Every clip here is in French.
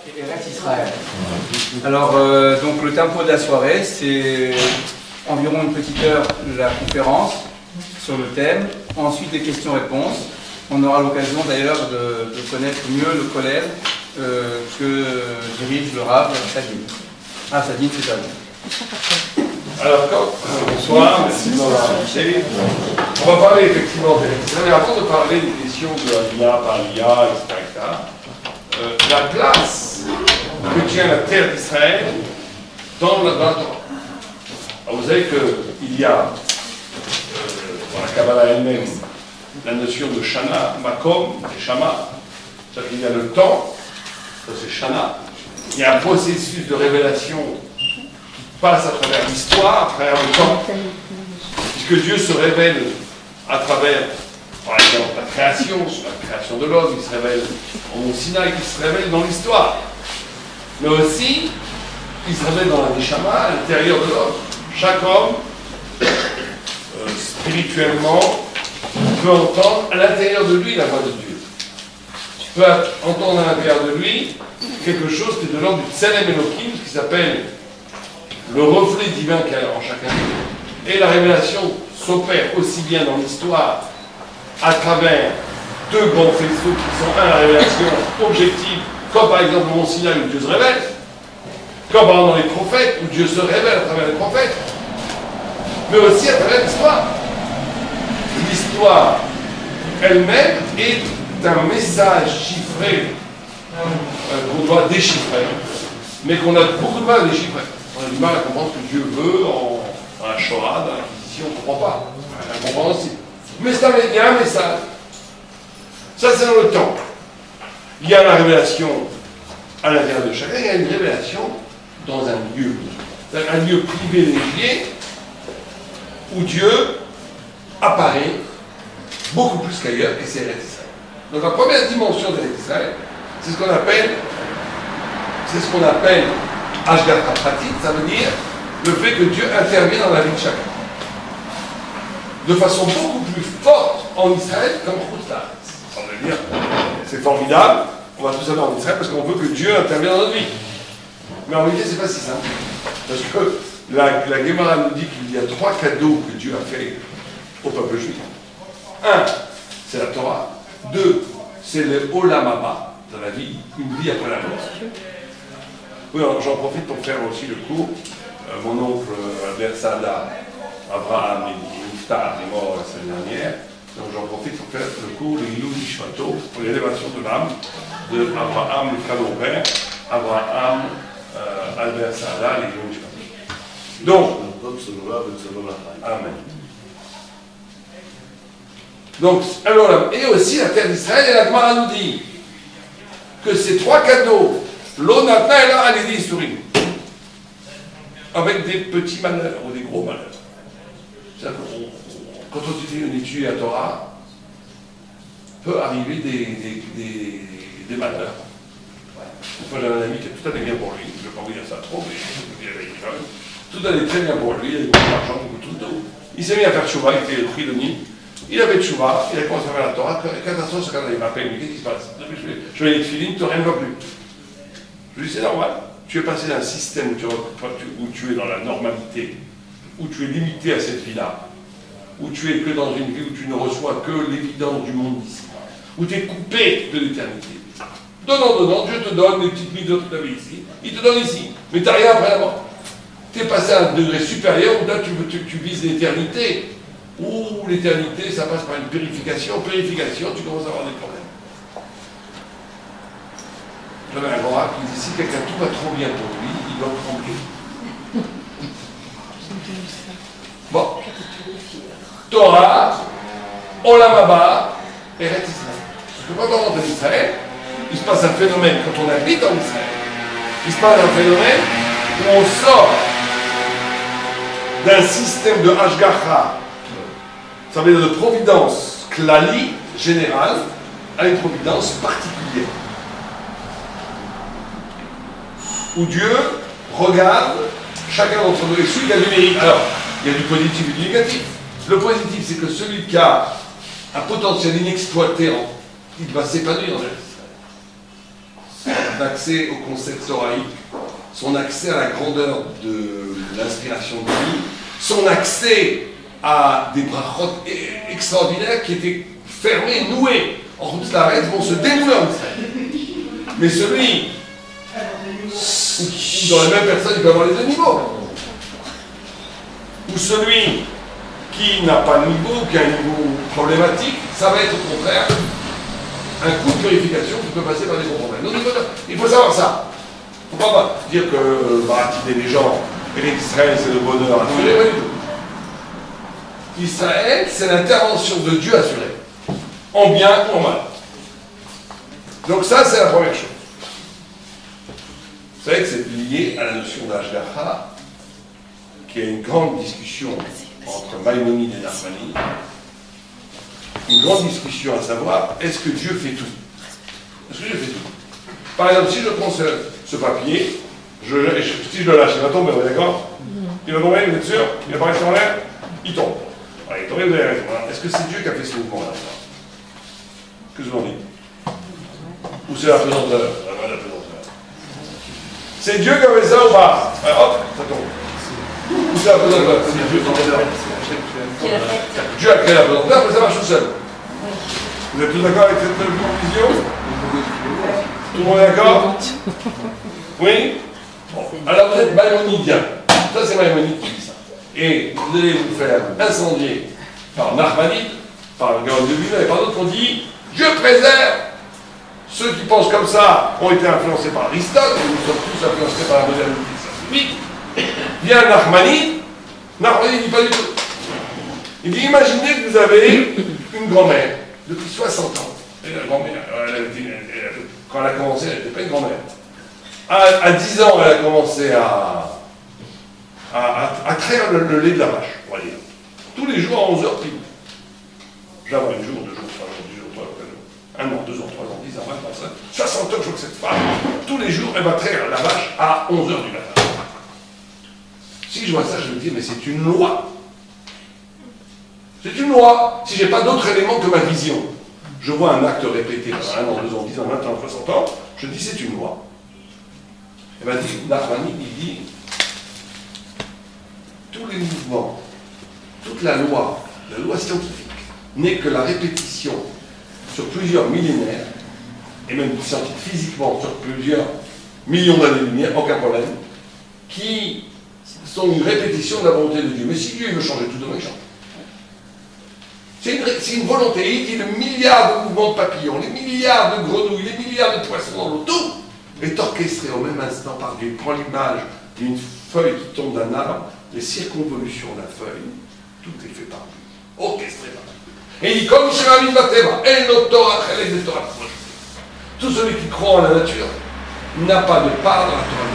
et Eretz Israël. Alors, donc le tempo de la soirée, c'est environ une petite heure de la conférence sur le thème, ensuite des questions-réponses. On aura l'occasion d'ailleurs de connaître mieux le collège que dirige le Rav Sadine. Ah, Sadine, c'est à vous. Alors, bonsoir, merci de m'avoir invité. On va parler effectivement d'Eretz Israël, mais avant de parler des questions de Aliyah, par Aliyah, etc., la place que tient la terre d'Israël dans la Torah. Alors, vous savez qu'il y a, dans la Kabbalah elle-même, la notion de Shana, Makom et Shama. C'est-à-dire qu'il y a le temps, ça c'est Shana. Il y a un processus de révélation qui passe à travers l'histoire, à travers le temps, puisque Dieu se révèle à travers, par exemple, la création de l'homme, il se révèle au Mont Sinaï, il se révèle dans l'histoire. Mais aussi, il se révèle dans la Neshama, à l'intérieur de l'homme. Chaque homme, spirituellement, peut entendre à l'intérieur de lui la voix de Dieu. Tu peux entendre à l'intérieur de lui quelque chose qui est de l'ordre du Tselem Elohim, qui s'appelle le reflet divin qu'il y a en chacun de nous. Et la révélation s'opère aussi bien dans l'histoire, à travers deux grands faisceaux qui sont la révélation objective, comme par exemple le Mont Sinaï où Dieu se révèle, comme par exemple dans les prophètes où Dieu se révèle à travers les prophètes, mais aussi à travers l'histoire. L'histoire elle-même est un message chiffré qu'on doit déchiffrer, mais qu'on a beaucoup de mal à déchiffrer. On a du mal à comprendre ce que Dieu veut en la Shoah, dans l'Inquisition, on ne comprend pas. On comprend aussi. Mais il y a un message. Ça, c'est dans le temps. Il y a la révélation à l'intérieur de chacun, il y a une révélation dans un lieu. Un lieu privilégié où Dieu apparaît beaucoup plus qu'ailleurs, et c'est Eretz Israël. Donc la première dimension d'Eretz Israël, c'est ce qu'on appelle Ashgacha Pratit, ça veut dire le fait que Dieu intervient dans la vie de chacun. De façon beaucoup plus forte en Israël qu'en Khutz-Laaretz. Ça veut dire, c'est formidable, on va tous aller en Israël parce qu'on veut que Dieu intervienne dans notre vie. Mais en réalité, c'est pas si simple. Parce que la Gemara nous dit qu'il y a 3 cadeaux que Dieu a fait au peuple juif. 1, c'est la Torah. 2, c'est le Olam Haba, dans la vie, une vie après la mort. Oui, j'en profite pour faire aussi le cours. Mon oncle Albert Saada, Abraham Niftar, est mort la semaine dernière. Donc j'en profite pour faire le cours de Ilou Nishmato, pour l'élévation de l'âme de Abraham, le frère de mon père, Abraham Albert Saada, l'Ilou Nishmato. Donc, Amen. Donc, alors, et aussi la terre d'Israël, et la Gemara nous dit que ces 3 cadeaux, l'onatna et la alidi sourim, avec des petits malheurs ou des gros malheurs. C'est-à-dire quand on étudie une étude à Torah, peut arriver des malheurs. Moi j'avais un ami qui tout allait bien pour lui, je ne vais pas vous dire ça trop, mais je vais dire tout allait très bien pour lui, il avait beaucoup d'argent, beaucoup de tout. Il s'est mis à faire tchouva, il était pris le nid. Il avait tchouva, il a commencé à faire la Torah, catastrophe, quand il m'appelle, mais qu'est-ce qui se passe? Je vais aller te filer, rien ne va plus. Je lui dis, c'est normal, tu es passé d'un système où tu es dans la normalité, où tu es limité à cette vie-là, où tu es que dans une vie où tu ne reçois que l'évidence du monde ici, où tu es coupé de l'éternité. Donnant, Dieu te donne des petites minutes de ta vie ici, il te donne ici, mais tu n'as rien après la mort. Tu es passé à un degré supérieur où là tu vises l'éternité. Ou l'éternité, ça passe par une purification, tu commences à avoir des problèmes. J'avais un grand rap qui disait, si quelqu'un tout va trop bien pour lui, il doit trembler. Bon. Torah, Olam Haba, Eretz Israël. Parce que quand on rentre en Israël, il se passe un phénomène, quand on habite en Israël, il se passe un phénomène où on sort d'un système de Ashgacha, ça veut dire de providence klali, générale, à une providence particulière. Où Dieu regarde chacun d'entre nous et celui qui a du mérite. Alors, il y a du positif et du négatif. Le positif, c'est que celui qui a un potentiel inexploité, il va s'épanouir dans la vie. d'accès au concept thoraïque, son accès à la grandeur de l'inspiration divine, son accès à des brachot extraordinaires qui étaient fermés, noués. En route la règle vont se dénouer en Israël. Mais celui, dans la même personne, il peut avoir les deux niveaux. Ou celui qui n'a pas de niveau, qui a un niveau problématique, ça va être au contraire un coup de purification qui peut passer par des gros problèmes. Donc il faut savoir ça. Il ne faut pas dire que baratiner les gens et l'Israël c'est le bonheur assuré, pas du tout. Israël, c'est l'intervention de Dieu assurée, en bien ou en mal. Donc ça, c'est la première chose. Vous savez que c'est lié à la notion d'Ashgacha, qui a une grande discussion entre Maïmonide et Nachmanides. Une grande discussion à savoir, est-ce que Dieu fait tout? Est-ce que Dieu fait tout? Par exemple, si je prends ce papier, si je le lâche, il va tomber, vous êtes d'accord? Il va tomber, vous êtes sûr? Il va pas rester en l'air? Il tombe. Voilà, il tombe, vous avez raison. Est-ce que c'est Dieu qui a fait ce mouvement-là? Qu'est-ce que vous en dites? Ou c'est la pesanteur? La pesanteur. C'est Dieu qui a fait ça ou pas? Alors, hop, ça tombe. Ou c'est la pesanteur? C'est Dieu qui a fait ça. Dieu a créé la pesanteur, mais ça marche tout seul. Vous êtes tous d'accord avec cette vision? Tout le monde est d'accord? Oui? Bon. Alors vous êtes maïmonidien. Ça c'est Maïmonide qui dit ça. Et vous allez vous faire incendier par Nachmanide, par le Gaon de Vilna et par d'autres qui ont dit Dieu préserve. Ceux qui pensent comme ça ont été influencés par Aristote, et nous sommes tous influencés par la modernité scientifique. Vient Nachmanide, Nachmanide dit pas du tout. Il dit imaginez que vous avez une grand-mère depuis 60 ans. Et la grand-mère, quand elle a commencé, elle n'était pas une grand-mère. À 10 ans, elle a commencé à traire le lait de la vache, on va dire. Tous les jours à 11h pile. J'avais un jour, 2 jours, 3 jours, 10 jours, 3 jours, 4 jours, 1 an, 2 ans, 3 ans, 10 ans, 20 ans, 60 ans, je vois que cette femme, tous les jours, elle va traire la vache à 11h du matin. Si je vois ça, je me dis, mais c'est une loi. C'est une loi. Si je n'ai pas d'autre élément que ma vision, je vois un acte répété pendant 1 an, 2 ans, 10 ans, 20 ans, 60 ans, je dis c'est une loi. Et bien, Nachmanide, il dit tous les mouvements, toute la loi scientifique, n'est que la répétition sur plusieurs millénaires, et même scientifique physiquement sur plusieurs millions d'années-lumière, aucun problème, qui sont une répétition de la volonté de Dieu. Mais si Dieu veut changer tout, demain il change. C'est une volonté. Il dit le milliard de mouvements de papillons, les milliards de grenouilles, les milliards de poissons dans l'eau, tout est orchestré au même instant par Dieu. Il prend l'image d'une feuille qui tombe d'un arbre, les circonvolutions de la feuille, tout est fait par Dieu, orchestré par Dieu. Et il dit comme Shemamid Vateva, El Notora Chelek de Torah. Tout celui qui croit en la nature n'a pas de part dans la Torah.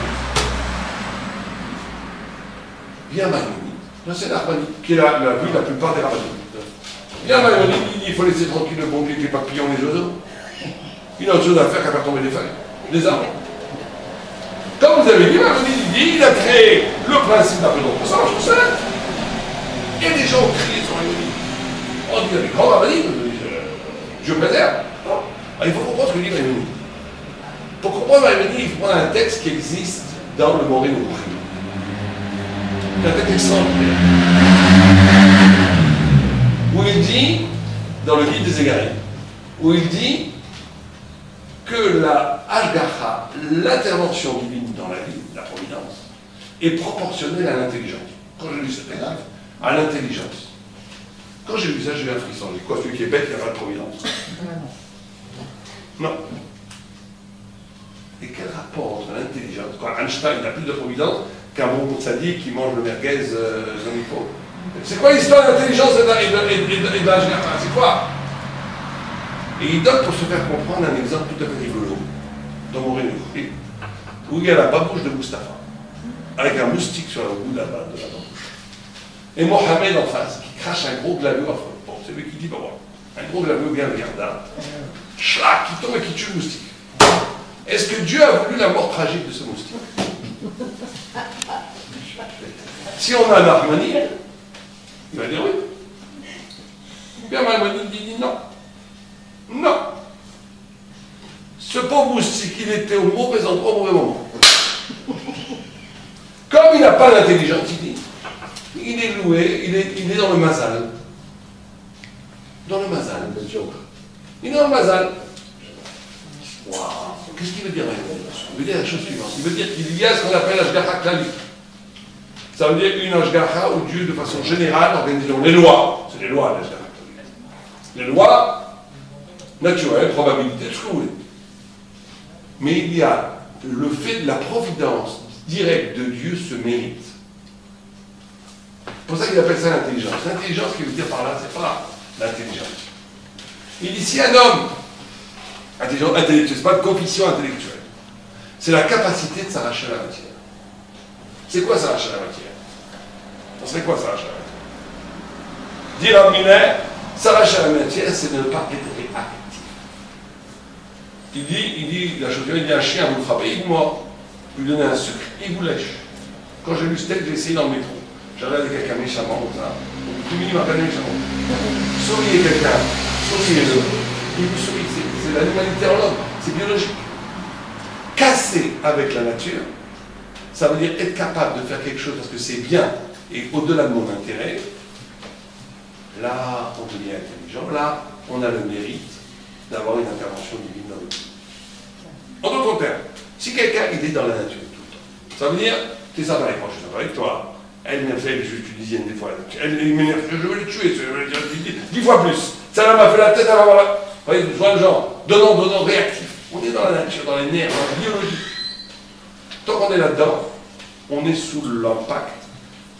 Bien Maïmonide, c'est Nachmanide qui a vu la plupart des rabbinites. Bien Maïmonide, il dit il faut laisser tranquille le bon Dieu, les papillons, les oiseaux. Il a autre chose à faire qu'à faire tomber des feuilles, des arbres. Comme vous avez dit, Maïmonide, il dit il a créé le principe de la pesanteur. Ça marche tout seul. Et les gens ont crié sur Maïmonide. On dit avec grand Maïmonide, Dieu préserve. Alors, il faut comprendre ce que dit Maïmonide. Pour comprendre Maïmonide, il faut prendre un texte qui existe dans le Moré Nourri. C'est un texte extraordinaire. Où il dit, dans le guide des égarés, où il dit que la Ashgacha, l'intervention divine dans la vie, la providence, est proportionnelle à l'intelligence. Quand j'ai lu ce texte, à l'intelligence. Quand j'ai lu ça, j'ai eu un frisson. J'ai dit quoi, celui qui est bête, il n'y a pas de providence. Non. Et quel rapport entre l'intelligence, quand Einstein n'a plus de providence, qu'un bon sadique qui mange le merguez comme il faut. C'est quoi l'histoire de l'intelligence et de la Ashgacha? C'est quoi? Et il donne pour se faire comprendre un exemple tout à fait rigolo dans mon réunion, où il y a la babouche de Mustapha, avec un moustique sur le bout de la babouche. Et Mohamed en face, qui crache un gros glavure affreux. Bon, c'est lui qui dit, bah voilà, un gros glavure bien regardable, chlac, qui tombe et qui tue le moustique. Est-ce que Dieu a voulu la mort tragique de ce moustique? Si on a un Nachmanide, il va dire oui. Bien Maïmonide dit non. Non. Ce pauvre moustique, il était au mauvais endroit, au mauvais moment. Comme il n'a pas d'intelligence, il est loué, il est dans le mazal. Dans le mazal, monsieur. Il est dans le mazal. Waouh. Qu'est-ce qu'il veut dire? Il veut dire la chose suivante. Il veut dire qu'il y a ce qu'on appelle l'ashgacha klali. Ça veut dire une ashgacha où Dieu, de façon générale, organise les lois. C'est les lois, l'ashgacha klali. Les lois naturelles, probabilité, tout ce que vous voulez. Mais il y a le fait de la providence directe de Dieu se mérite. C'est pour ça qu'il appelle ça l'intelligence. L'intelligence, qui veut dire par là, c'est pas l'intelligence. Il dit si un homme intelligent, intellectuel, c'est pas de coefficient intellectuel, c'est la capacité de s'arracher à la matière. C'est quoi s'arracher à la matière? Ça serait quoi s'arracher à la matière? Dire à Miller, s'arracher à la matière, c'est de ne pas être réactif. Il dit, la chose, il dit un chien, vous le frappez, il vous mord. Vous lui donnez un sucre, il vous lèche. Quand j'ai lu ce texte, j'ai essayé dans le métro. J'allais avec quelqu'un méchamment, comme ça. Tout le monde m'a regardé méchamment. Souriez quelqu'un, souriez-le. Il vous sourit, c'est l'animalité en l'homme, c'est biologique. Casser avec la nature, ça veut dire être capable de faire quelque chose parce que c'est bien et au-delà de mon intérêt. Là, on devient intelligent. Là, on a le mérite d'avoir une intervention divine dans le vie. En d'autres termes, si quelqu'un il est dans la nature tout le temps, ça veut dire, t'es sympa avec moi, je suis sympa avec toi. Elle m'a fait juste une dizaine des fois. Elle m'énerve, je vais le tuer, 10 fois plus. Ça m'a fait la tête avant la. Vous voyez, je vois le genre, donnant, réactif. On est dans la nature, dans les nerfs, dans la biologie. Tant qu'on est là-dedans, on est sous l'impact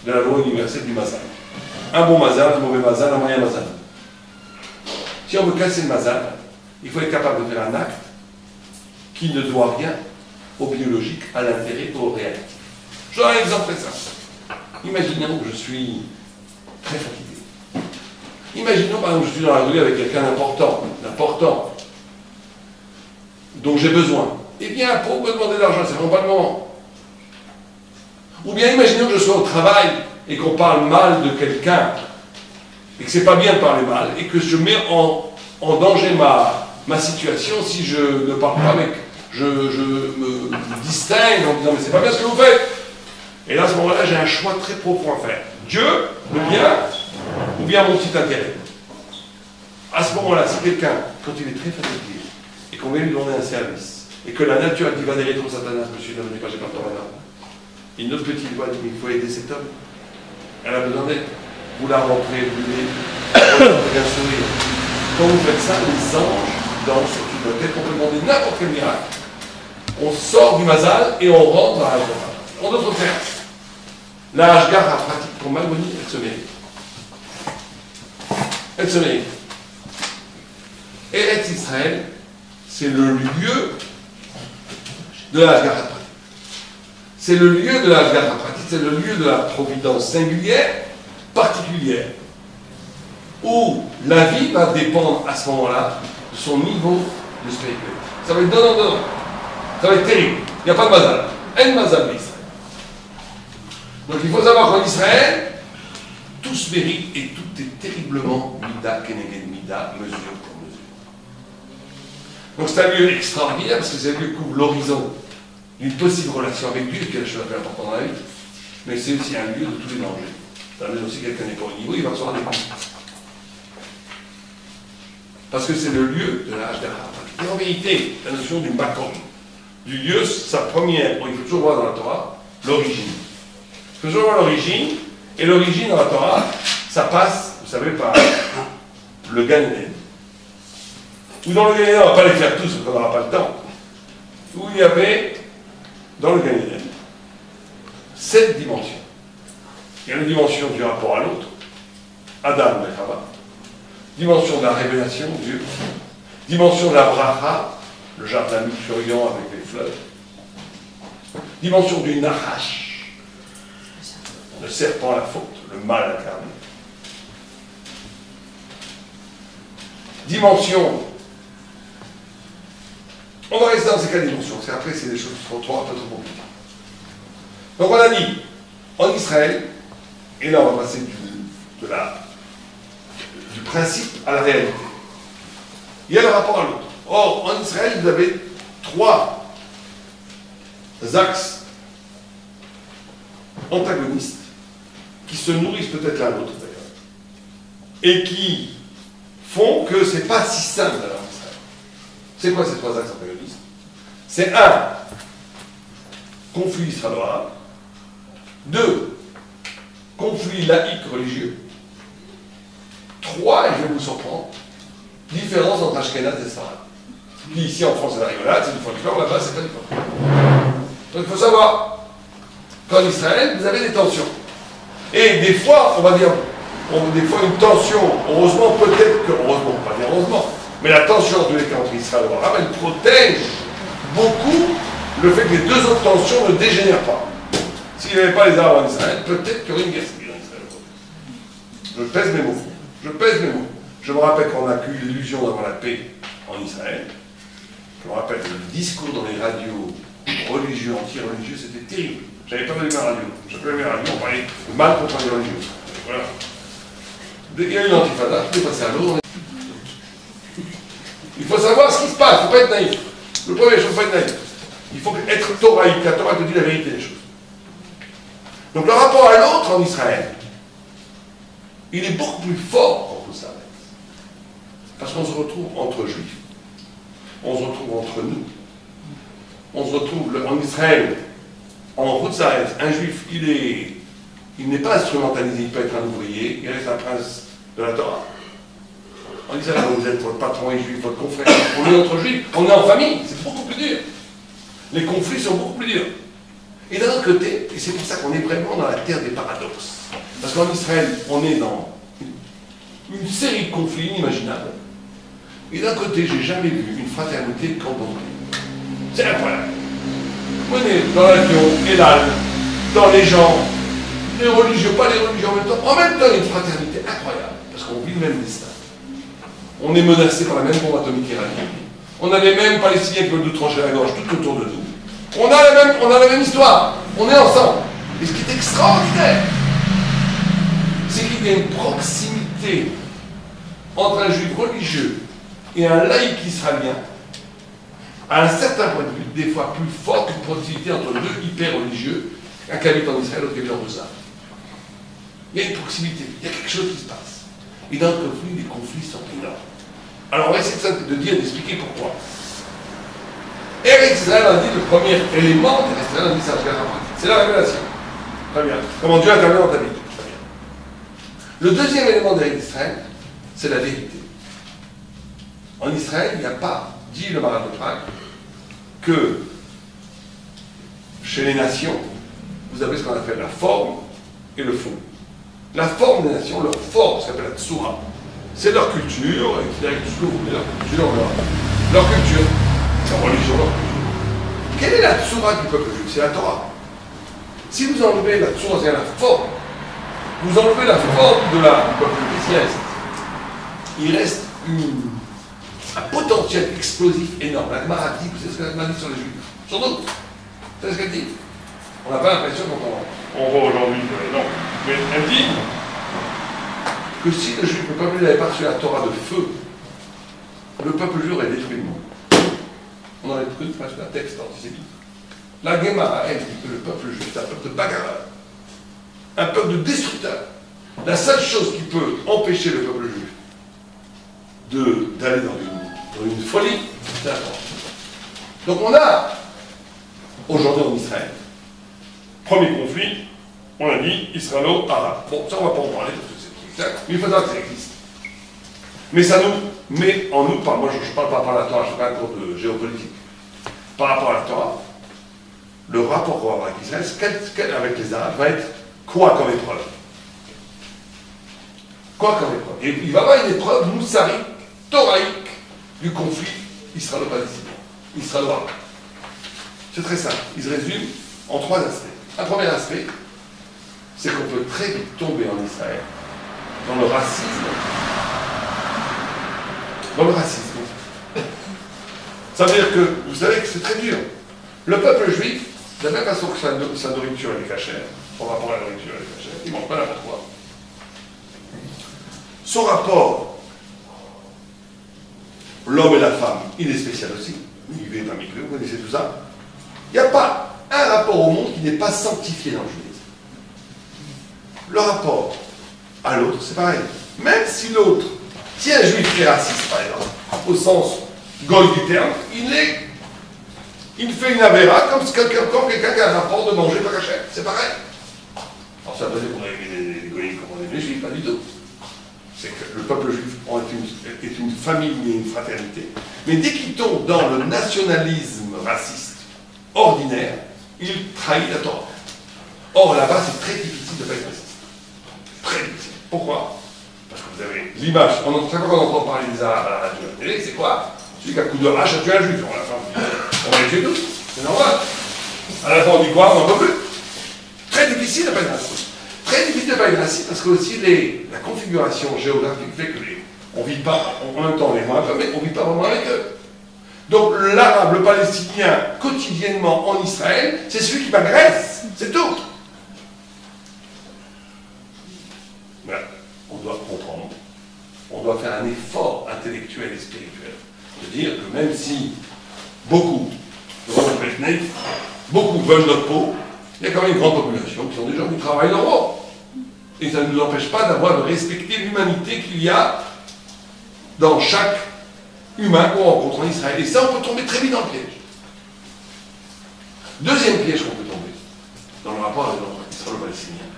de la loi universelle du mazal. Un bon mazal, un mauvais mazal, un moyen mazal. Si on veut casser le mazal, il faut être capable de faire un acte qui ne doit rien au biologique, à l'intérêt ou au réactif. Je donne un exemple très simple. Imaginons que je suis très fatigué. Imaginons par exemple que je suis dans la rue avec quelqu'un d'important, dont j'ai besoin. Eh bien, pour me demander de l'argent, c'est vraiment pas le moment. Ou bien imaginons que je sois au travail et qu'on parle mal de quelqu'un, et que c'est pas bien de parler mal, et que je mets en danger ma situation si je ne parle pas, mais que je me distingue en disant mais c'est pas bien ce que vous faites. Et là, à ce moment-là, j'ai un choix très profond à faire. Dieu, le bien, ou bien mon petit intérêt. À ce moment-là, si quelqu'un, quand il est très fatigué, et qu'on vient lui demander un service, et que la nature a dit va des rétro satanas, monsieur, ne venez pas, j'ai pas le temps maintenant. Une autre petite voix dit mais il faut aider cet homme. Elle a besoin d'aide. Vous la rentrez, vous l'aidez, avec un sourire. Quand vous faites ça, les anges dansent sur toute la tête, on peut demander n'importe quel miracle. On sort du mazal et on rentre dans la Torah. En d'autres termes, la Hashgacha pratique pour Maimonides, elle se mérite. Elle se mérite. Eretz Israël, c'est le lieu de la Hashgacha pratique. C'est le lieu de la Hashgacha pratique, c'est le lieu de la providence singulière, particulière, où la vie va dépendre à ce moment-là de son niveau de spiritualité. Ça va être donnant. Ça va être terrible. Il n'y a pas de mazal. En mazal d'Israël. Donc il faut savoir qu'en Israël, tout se mérite et tout est terriblement mida keneged mida, mesure pour mesure. Donc c'est un lieu extraordinaire parce que c'est un lieu qui couvre l'horizon d'une possible relation avec Dieu, qui est la chose la plus importante dans la vie. Mais c'est aussi un lieu de tous les dangers. Ça veut dire aussi que quelqu'un n'est pas au niveau, il va recevoir des coups. Parce que c'est le lieu de la Hashgacha. Et en vérité, la notion du makom, du lieu, sa première, il faut toujours voir dans la Torah, l'origine. Il faut toujours voir l'origine, et l'origine dans la Torah, ça passe, vous savez, par le Gan Eden. Ou dans le Gan Eden, on ne va pas les faire tous, parce qu'on n'aura pas le temps, où il y avait, dans le Gan Eden, 7 dimensions. Il y a la dimension du rapport à l'autre, Adam et Chava, dimension de la révélation, Dieu, dimension de la bracha, le jardin luxuriant avec les fleurs, dimension du nahash, le serpent, la faute, le mal incarné, dimension, on va rester dans ces 4 dimensions, parce qu'après c'est des choses qui sont un peu trop compliquées. Donc on a dit, en Israël, et là on va passer du principe à la réalité. Il y a le rapport à l'autre. Or, en Israël, vous avez trois axes antagonistes qui se nourrissent peut-être l'un l'autre d'ailleurs et qui font que c'est pas si simple d'avoir Israël. C'est quoi ces trois axes antagonistes? C'est un, conflit israélo-arabe, deux, conflit laïque religieux, trois, et je vais vous surprendre, différence entre Ashkenaz et Sfarad. Qui ici en France c'est la rigolade, c'est du folklore, là-bas c'est pas du folklore. Donc il faut savoir qu'en Israël, vous avez des tensions. Et des fois, on va dire, des fois une tension, heureusement peut-être que, heureusement, pas dire heureusement, mais la tension entre Israël et l'Arabe, elle protège beaucoup le fait que les deux autres tensions ne dégénèrent pas. S'il n'y avait pas les Arabes en Israël, peut-être qu'il y aurait une guerre civile en Israël. Je pèse mes mots. Je pèse mes mots. Je me rappelle qu'on a eu l'illusion d'avoir la paix en Israël. Je me rappelle que le discours dans les radios religieux, anti-religieux, c'était terrible. J'avais pas allumé la radio. J'avais allumé la radio, on parlait mal contre les religieux. Voilà. Il y a eu une antifada, tout est passé à l'eau. Il faut savoir ce qui se passe, il ne faut pas être naïf. Le premier, il ne faut pas être naïf. Il faut être thoraïque, la Torah te dit la vérité des choses. Donc le rapport à l'autre en Israël, il est beaucoup plus fort qu'on peut savoir. Parce qu'on se retrouve entre juifs. On se retrouve entre nous. On se retrouve en Israël, en Routzaïs, un juif, il n'est pas instrumentalisé, il peut être un ouvrier, il reste un prince de la Torah. En Israël, vous êtes votre patron est juif, votre confrère, on est entre juifs, on est en famille, c'est beaucoup plus dur. Les conflits sont beaucoup plus durs. Et d'un autre côté, et c'est pour ça qu'on est vraiment dans la terre des paradoxes, parce qu'en Israël, on est dans une série de conflits inimaginables, et d'un côté, j'ai jamais vu une fraternité contemplée. C'est incroyable. On est dans l'avion, et là, dans les gens, les religieux, pas les religieux en même temps il y a une fraternité incroyable, parce qu'on vit le même destin. On est menacé par la même bombe atomique iranienne. On a les mêmes Palestiniens qui veulent nous trancher la gorge tout autour de nous. On a la même histoire. On est ensemble. Et ce qui est extraordinaire, c'est qu'il y a une proximité entre un juif religieux et un laïc israélien, à un certain point de vue, des fois plus fort qu'une proximité entre deux hyper-religieux, un qui habite en Israël, l'autre qui habite en Rosa. Il y a une proximité, il y a quelque chose qui se passe. Et dans le conflit, les conflits sont énormes. Alors on va essayer d'expliquer pourquoi. Eretz Israël a dit le premier élément d'Eretz Israël, on dit ça, c'est la révélation. Très bien. Comment Dieu intervient dans ta vie. Très bien. Le deuxième élément d'Eretz Israël, c'est la vérité. En Israël, il n'y a pas, dit le Maharal de Prague, que chez les nations, vous avez ce qu'on appelle la forme et le fond. La forme des nations, leur forme, ce qu'on appelle la tsura, c'est leur culture, et tout ce que vous voulez, leur culture, leur religion, leur culture. Quelle est la tsura du peuple juif? C'est la Torah. Si vous enlevez la tsura, c'est la forme, vous enlevez la forme du peuple juif, il reste un potentiel explosif énorme. La Gemara dit, vous savez ce que la Gemara dit sur les juifs? Sur nous. Vous savez ce qu'elle dit? On n'a pas l'impression quand on voit aujourd'hui que non. Mais elle dit que si le juif, le peuple n'avait pas reçu la Torah de feu, le peuple juif aurait détruit le monde. On aurait détruit un texte antisémite. La Gemara, elle dit que le peuple juif est un peuple de bagarreur, un peuple de destructeur. La seule chose qui peut empêcher le peuple juif d'aller dans une folie, c'est la Torah. Donc on a, aujourd'hui en Israël, premier conflit, on a dit israélo-arabe. Bon, ça on ne va pas en parler parce que c'est exact, mais il faut savoir que ça existe. Mais ça nous met en nous, moi je parle par rapport à la Torah, je ne fais pas un cours de géopolitique. Par rapport à la Torah, le rapport qu'on va avoir avec Israël, avec les Arabes, va être quoi comme épreuve? Quoi comme épreuve? Et il va y avoir une épreuve moussarique, thoraïque, du conflit israélo-palestinien, israélo-arabe. C'est très simple, il se résume en trois aspects. Un premier aspect, c'est qu'on peut très vite tomber en Israël dans le racisme. Dans le racisme. Ça veut dire que, vous savez que c'est très dur. Le peuple juif, de la même façon que sa nourriture est cachère, son rapport à la nourriture est cachère, il ne mange pas n'importe quoi. Son rapport, l'homme et la femme, il est spécial aussi. Mikvé, pas Mikvé, vous connaissez tout ça. Il n'y a pas un rapport au monde qui n'est pas sanctifié dans le judaïsme. Le rapport à l'autre, c'est pareil. Même si l'autre, si un juif est raciste, par exemple, au sens goy du terme, il fait une avéra comme quelqu'un qui a un rapport de manger pas caché. C'est pareil. Alors ça veut dire qu'on a les goyim comme on aime les juifs, pas du tout. C'est que le peuple juif est une famille et une fraternité. Mais dès qu'il tombe dans le nationalisme raciste ordinaire, il trahit la Torah. Or là-bas, c'est très difficile de ne pas être raciste. Très difficile. Pourquoi? Parce que vous avez l'image. Chaque fois qu'on entend parler des Arabes à la radio et à la télé, c'est quoi? Celui qui a coup de hache a tué un juif. On va les tuer tous. C'est normal. À la fin, on dit quoi? On n'en peut plus. Très difficile de ne pas être raciste. Très difficile de ne pas être raciste parce que aussi la configuration géographique fait que on ne vit pas, en même temps on est moins mais on ne vit pas vraiment avec eux. Donc l'arabe, le palestinien, quotidiennement en Israël, c'est celui qui m'agresse, c'est tout. Mais on doit comprendre, on doit faire un effort intellectuel et spirituel, de dire que même si beaucoup veulent notre peau, il y a quand même une grande population qui sont des gens qui travaillent leur rôle. Et ça ne nous empêche pas d'avoir de respecter l'humanité qu'il y a dans chaque humain qu'on rencontre en Israël. Et ça, on peut tomber très vite dans le piège. Deuxième piège qu'on peut tomber, dans le rapport avec l'Israël-Palestinien,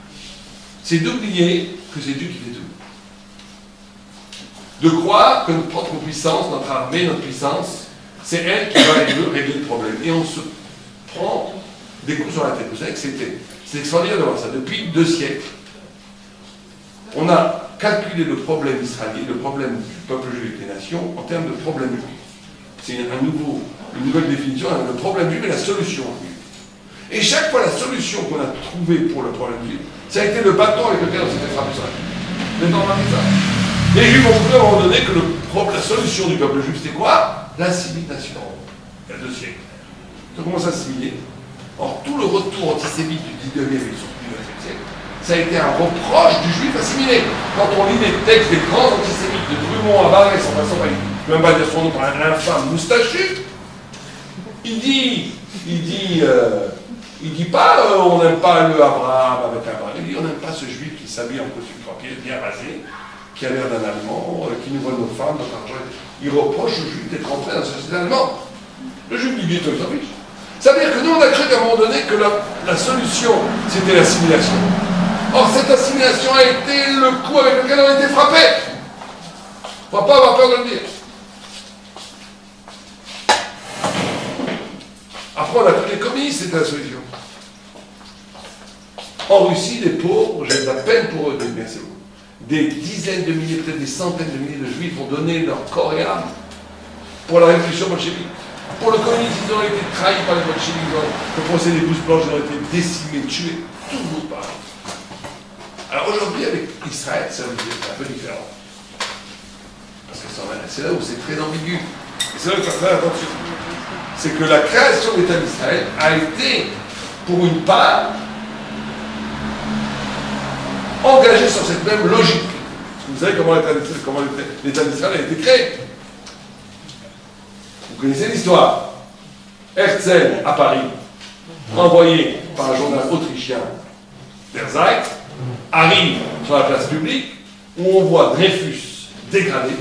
c'est d'oublier que c'est Dieu qui fait tout. De croire que notre propre puissance, notre armée, notre puissance, c'est elle qui va régler le problème. Et on se prend des coups sur la tête. Vous savez que c'est extraordinaire de voir ça. Depuis 2 siècles, on a calculé le problème israélien, le problème du peuple juif et des nations, en termes de problème juif. C'est une nouvelle définition, le problème juif et la solution juive. Et chaque fois, la solution qu'on a trouvée pour le problème juif, ça a été le bâton avec lequel on s'était frappé sur la tête. Vous avez remarqué ça? Les juifs ont cru à un moment donné que la solution du peuple juif, c'était quoi? L'assimilation. Il y a 2 siècles. Ils ont commencé à assimiler. Or, tout le retour antisémite du 19e et surtout du 20e siècle, ça a été un reproche du juif assimilé. Quand on lit les textes des grands antisémites, de Drummond à Barès, en passant par, je ne peux même pas dire son nom, par un infâme moustachu, il dit pas on n'aime pas le Abraham avec Abraham, il dit on n'aime pas ce juif qui s'habille en costume tranquille, bien rasé, qui a l'air d'un Allemand, qui nous vole nos femmes, notre argent. Il reproche au juif d'être rentré dans la société allemande. Le juif lui dit tout ça riche. Ça veut dire que nous, on a cru qu'à un moment donné que la solution, c'était l'assimilation. Or, cette assimilation a été le coup avec lequel on a été frappé. Il ne faut pas avoir peur de le dire. Après, on a tous les communistes, c'était la solution. En Russie, les pauvres, j'ai de la peine pour eux, merci beaucoup. Des dizaines de milliers, peut-être des centaines de milliers de juifs ont donné leur corps et âme pour la révolution bolchevique. Pour le communisme, ils ont été trahis par les bolcheviks. Le procès des blouses blanches, ils ont été décimés, tués, toujours pareil. Alors aujourd'hui, avec Israël, ça veut dire un peu différent. Parce que c'est là où c'est très ambigu. Et c'est là qu'il faut faire attention. C'est que la création de l'État d'Israël a été, pour une part, engagée sur cette même logique. Parce que vous savez comment l'État d'Israël a été créé. Vous connaissez l'histoire. Herzl, à Paris, envoyé par un journal autrichien, Der Zeit, arrive sur la place publique où on voit Dreyfus dégradé,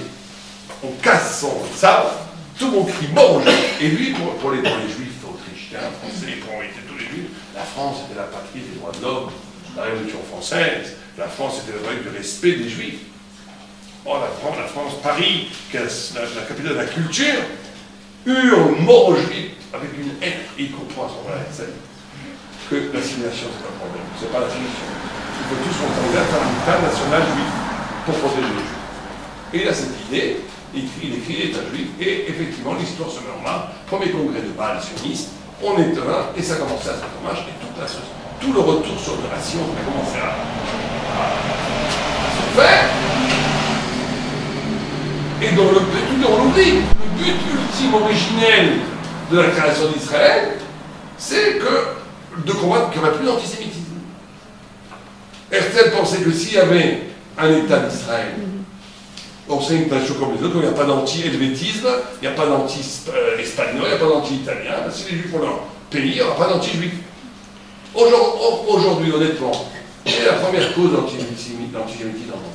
on casse son sabre, tout le monde crie mort aux juifs. Et lui, pour les juifs autrichiens, français, pour tous les juifs, la France était la patrie des droits de l'homme, la Révolution française, la France était la patrie du respect des juifs. Oh, la France, Paris, qui est la capitale de la culture, hurle mort aux juifs avec une haine, et il comprend à ce moment-là que l'assimilation, c'est pas le problème, c'est pas la solution. Il faut tous s'entendre à faire un État national juif pour protéger les juifs. Et il a cette idée, il écrit l'État juif, et effectivement, l'histoire se met en marche. Premier congrès de Bâle sioniste, on est un, et ça a commencé à se mettre en marche, et tout le retour sur le ration a commencé à se faire. Et dont le but, on l'oublie, le but ultime originel de la création d'Israël, c'est de combattre qu'il n'y aurait plus d'antisémitisme. Herzl pensait que s'il y avait un État d'Israël, enseigne plein de choses comme les autres, il n'y a pas d'anti-helvétisme, il n'y a pas d'anti-espagnol, il n'y a pas d'anti-italien. Si les juifs ont leur pays, il n'y aura pas d'anti-juifs. Aujourd'hui, honnêtement, quelle est la première cause d'antisémitisme dans le monde?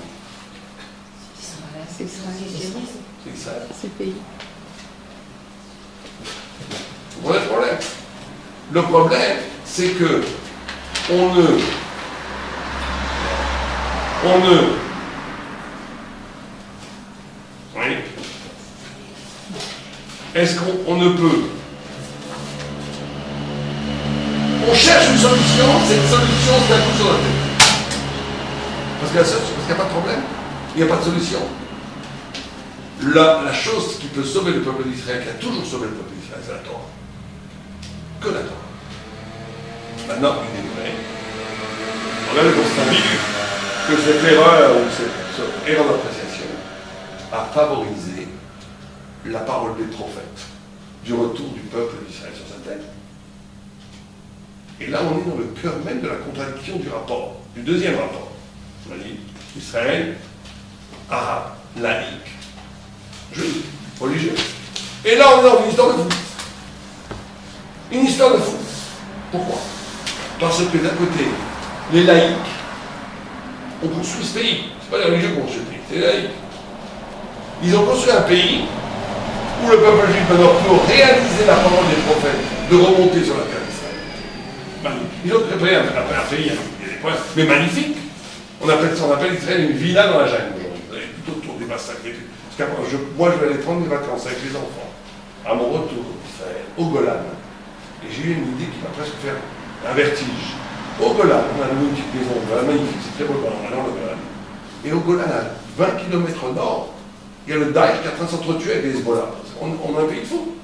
C'est Israël. C'est Israël. C'est le pays. Vous voyez le problème? Le problème, c'est que on ne oui. Est-ce qu'on ne peut? On cherche une solution, cette solution c'est un coup sur la tête. Parce qu'il n'y a pas de problème, il n'y a pas de solution. La chose qui peut sauver le peuple d'Israël, qui a toujours sauvé le peuple d'Israël, c'est la Torah. Que la Torah. Maintenant, il est vrai. On a le constat que cette erreur ou cette erreur d'appréciation a favorisé la parole des prophètes du retour du peuple d'Israël sur sa tête. Et là, on est dans le cœur même de la contradiction du rapport, du deuxième rapport. On a dit Israël, arabe, laïque, juif, religieux. Et là, on est dans une histoire de fou. Une histoire de fou. Pourquoi? Parce que d'un côté, les laïcs ont construit ce pays. Ce pas les religieux qui ont construit ce pays, c'est les laïcs. Ils ont construit un pays où le peuple juif maintenant peut réaliser la parole des prophètes de remonter sur la terre d'Israël. Ils ont créé un pays, il y a des points, mais magnifique. On appelle Israël une villa dans la jungle aujourd'hui. Tout autour des massacres. Parce que moi, je vais aller prendre des vacances avec les enfants à mon retour d'Israël, au Golan. Et j'ai eu une idée qui va presque faire un vertige. Au Golan, on a une petite maison, magnifique, c'est très beau, on va dans le Golan. Et au Golan, à 20 km au nord, il y a le Daesh qui est en train de s'entretuer avec les Hezbollah. On a un pays de fou.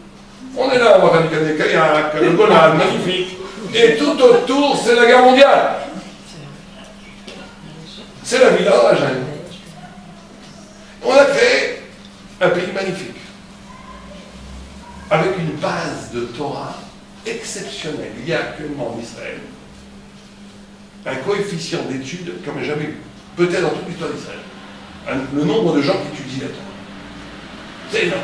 On est là, on va faire des kayaks, le Golan, magnifique. Et tout autour, c'est la guerre mondiale. C'est la villa dans la jungle. On a créé un pays magnifique. Avec une base de Torah exceptionnelle. Il y a actuellement en Israël un coefficient d'études comme jamais eu. Peut-être dans toute l'histoire d'Israël. Le nombre de gens qui étudient la Torah. C'est énorme.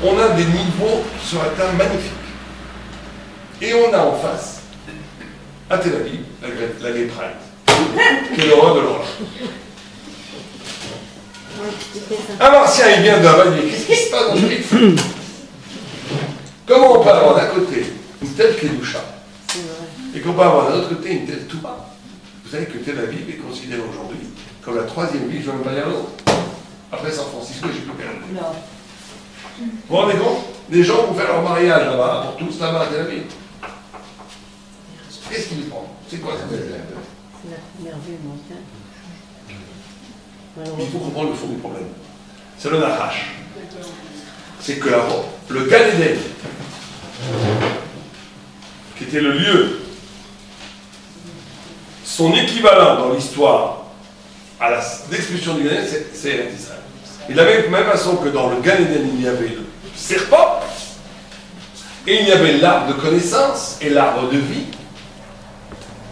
On a des niveaux qui sont atteints magnifiques. Et on a en face, à Tel Aviv, la Gay Pride, qui est l'horreur de l'horreur. Un martien, il vient d'un va dire, qu'est-ce qui se passe dans ce pays? Comment on peut avoir d'un côté une telle Kedusha et qu'on peut avoir d'un autre côté une telle Touba? Vous savez que Tel Aviv est considéré aujourd'hui comme la troisième ville, je ne vais même pas dire l'autre, après San Francisco, j'ai plus qu'à le dire. Vous vous rendez compte? Les gens vont faire leur mariage là-bas, pour tous là-bas à Tel Aviv. Qu'est-ce qu'ils prennent? C'est quoi ça? C'est la merveille montagne. Il faut comprendre le fond du problème. C'est le Nahash. C'est que le Gan Eden, qui était le lieu, son équivalent dans l'histoire à l'expulsion du Gan Eden, c'est Israël. Et de la même façon que dans le Gan Eden, il y avait le serpent, et il y avait l'arbre de connaissance et l'arbre de vie,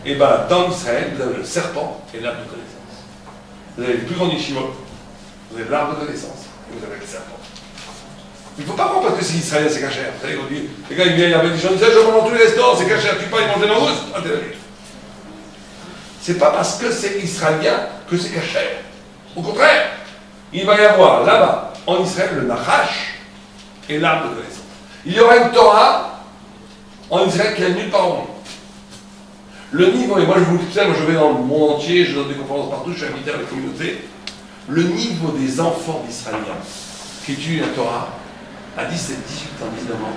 et bien dans Israël, vous avez le serpent et l'arbre de connaissance. Vous avez le plus grand yeshiva, vous avez l'arbre de connaissance, et vous avez le serpent. Il ne faut pas croire parce que c'est israélien, c'est cachère. Vous savez, les gars, ils viennent, il y avait des gens qui disaient, je mange dans tous les restaurants, c'est cachère, tu pas, ils mangent dans l'os. C'est pas parce que c'est israélien que c'est cachère. Au contraire, il va y avoir là-bas, en Israël, le Nahash et l'arbre de connaissance. Il y aura une Torah en Israël qui est nulle part au monde. Le niveau, et moi je vous le dis, moi je vais dans le monde entier, je donne des conférences partout, je suis invité à la communauté. Le niveau des enfants d'Israéliens qui étudient la Torah à 17, 18 ans, 19 ans,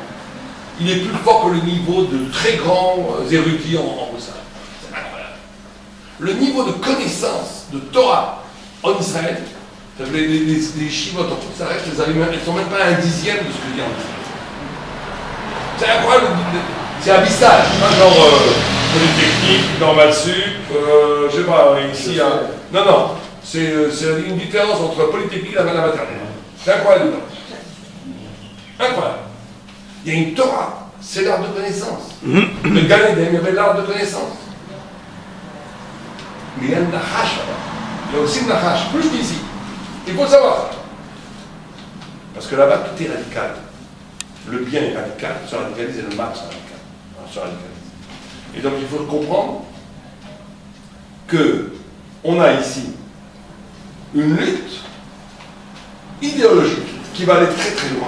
il est plus fort que le niveau de très grands érudits en Russie. C'est incroyable. Le niveau de connaissance de Torah en Israël, les chivotes en tout ça reste, elles ne sont même pas un dixième de ce que dit en Israël. C'est incroyable, c'est abyssal, hein, genre Polytechnique, normal sup, je sais pas, ici, hein. Non, c'est une différence entre Polytechnique et la maternelle. C'est incroyable. Incroyable. Il y a une Torah, c'est l'arbre de connaissance. Le Gan Eden, il y avait l'arbre de connaissance. Mais il y a le Nahash là-bas. Il y a aussi le Nahash, plus qu'ici. Il faut le savoir. Parce que là-bas, tout est radical. Le bien est radical, se radicalise et le mal se radicalise. Et donc il faut comprendre qu'on a ici une lutte idéologique qui va aller très très loin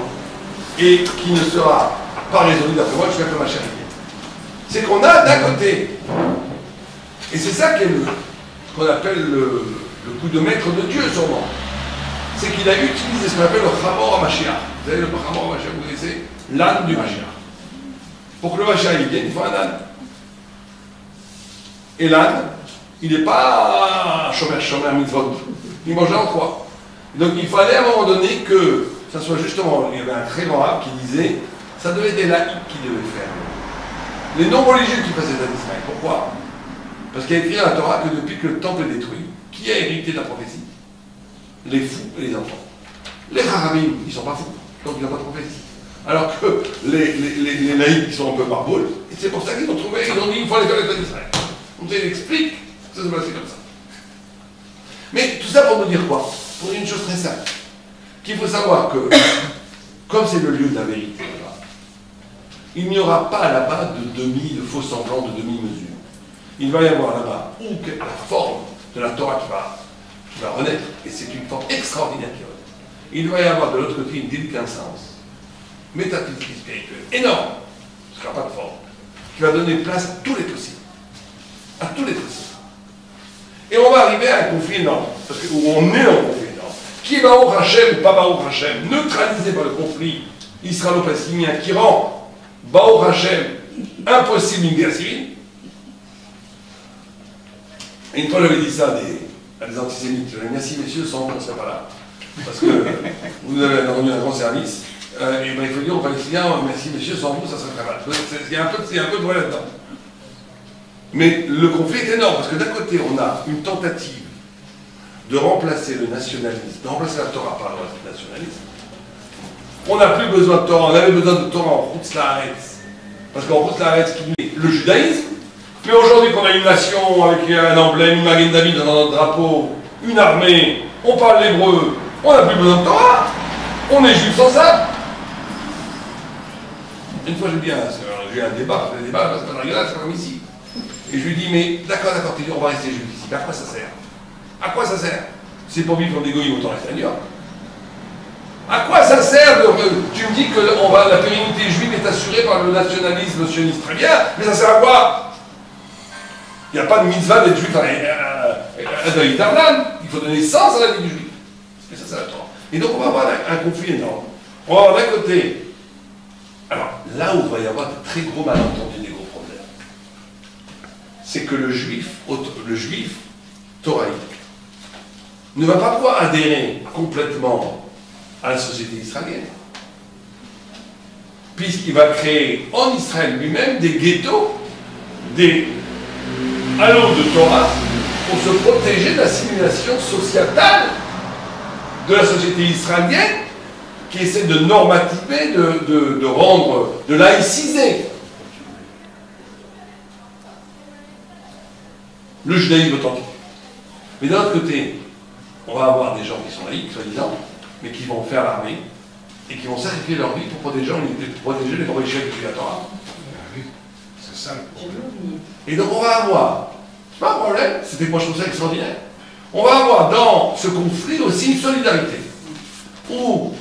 et qui ne sera pas résolue d'après moi jusqu'à que ma chère vienne. C'est qu'on a d'un côté, et c'est ça qu'est qu'on appelle le coup de maître de Dieu sûrement, c'est qu'il a utilisé ce qu'on appelle le Chamor HaMashiach. Vous savez, le Chamor HaMashiach, vous connaissez l'âne du Mashiach. Pour que le Mashiach il vienne, il faut un âne. Et l'âne, il n'est pas shomer mitzvot. Il mange en trois. Donc il fallait à un moment donné que ça soit justement, il y avait un très grand arabe qui disait, ça devait être des laïcs qui devaient faire. Les non-religieux qui faisaient ça d'Israël. Pourquoi? Parce qu'il y a écrit dans la Torah que depuis que le temple est détruit, qui a hérité de la prophétie? Les fous et les enfants. Les harabim, ils ne sont pas fous, donc ils n'ont pas de prophétie. Alors que les laïcs, ils sont un peu barboules, et c'est pour ça qu'ils ont trouvé, ils ont dit, il faut aller faire l'État d'Israël. Donc il explique, ça s'est passé comme ça. Mais tout ça pour nous dire quoi? Pour dire une chose très simple. Qu'il faut savoir que, comme c'est le lieu de la vérité, là, il n'y aura pas là-bas de faux semblants, de demi-mesure. Il va y avoir là-bas la forme de la Torah qui va renaître, et c'est une forme extraordinaire qui renaît. Il va y avoir de l'autre côté une déliquescence métaphysique et spirituelle énorme, ce ne sera pas de forme, qui va donner place à tous les possibles. À tous les possibles. Et on va arriver à un conflit énorme, parce que, où on est en conflit énorme. Qui est Baruch Hashem ou pas Baruch Hashem, neutralisé par le conflit israélo-palestinien qui rend Baruch Hashem impossible une guerre civile. Et une fois j'avais dit ça à des antisémites, j'avais dit merci messieurs, sans vous on ne serait pas là. Parce que vous nous avez rendu un grand service, et ben, il faut dire aux Palestiniens, merci messieurs, sans vous ça serait très mal. Il y a un peu de vrai là-dedans. Mais le conflit est énorme, parce que d'un côté, on a une tentative de remplacer le nationalisme, de remplacer la Torah par le nationalisme. On n'a plus besoin de Torah, on avait besoin de Torah en Chutz La'aretz, parce qu'en Chutz La'aretz, qui est le judaïsme, mais aujourd'hui qu'on a une nation avec un emblème, une Magen David dans notre drapeau, une armée, on parle l'hébreu, on n'a plus besoin de Torah, on est juif sans ça. Une fois, j'ai eu un débat, c'est pas comme ici. Et je lui dis, mais d'accord, on va rester juif ici. Mais à quoi ça sert? À quoi ça sert? C'est pour vivre des goyim, autant rester à New York. À quoi ça sert tu me dis que la pérennité juive est assurée par le nationalisme sioniste. Très bien, mais ça sert à quoi? Il n'y a pas de mitzvah d'être juif à David Arlan. Il faut donner sens à la vie du juif. Et ça, c'est la Torah. Et donc, on va avoir un conflit énorme. On va avoir d'un côté, alors là où il va y avoir de très gros malentendus, des gros problèmes, c'est que le juif thoraïque ne va pas pouvoir adhérer complètement à la société israélienne, puisqu'il va créer en Israël lui-même des ghettos, des halos de Torah, pour se protéger de l'assimilation sociétale de la société israélienne, qui essaie de normativer, de rendre, de laïciser le judaïsme authentique. Mais d'un autre côté, on va avoir des gens qui sont laïcs, soi-disant, mais qui vont faire l'armée et qui vont sacrifier leur vie pour protéger les origines de la Torah. Oui, c'est ça le problème. Et donc on va avoir, c'est pas un problème, c'était moi je trouve ça extraordinaire, on va avoir dans ce conflit aussi une solidarité, où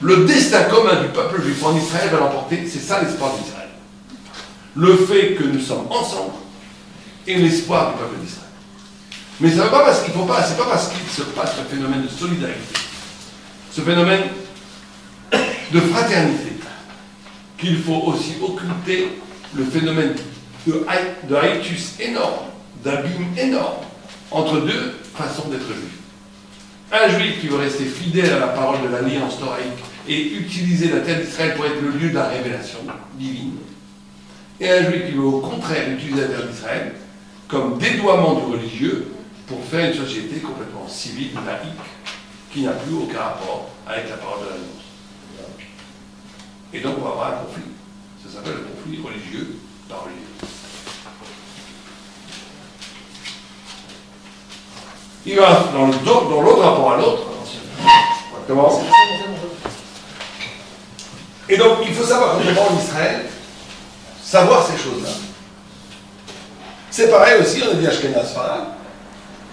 le destin commun du peuple juif en Israël va l'emporter, c'est ça l'espoir d'Israël. Le fait que nous sommes ensemble et l'espoir du peuple d'Israël. Mais ça ne veut pas parce qu'il faut pas, c'est pas parce qu'il se passe ce phénomène de solidarité, ce phénomène de fraternité, qu'il faut aussi occulter le phénomène de haïtus énorme, d'abîme énorme, entre deux façons d'être juif. Un juif qui veut rester fidèle à la parole de l'alliance thoraïque et utiliser la terre d'Israël pour être le lieu de la révélation divine. Et un juif qui veut au contraire utiliser la terre d'Israël comme dédoiement du religieux pour faire une société complètement civile, laïque, qui n'a plus aucun rapport avec la parole de l'alliance. Et donc on va avoir un conflit. Ça s'appelle le conflit religieux par religieux. Il va dans l'autre rapport à l'autre. Comment? Et donc, il faut savoir comment en Israël, savoir ces choses-là. C'est pareil aussi, on a dit Ashkenaz Sfarad.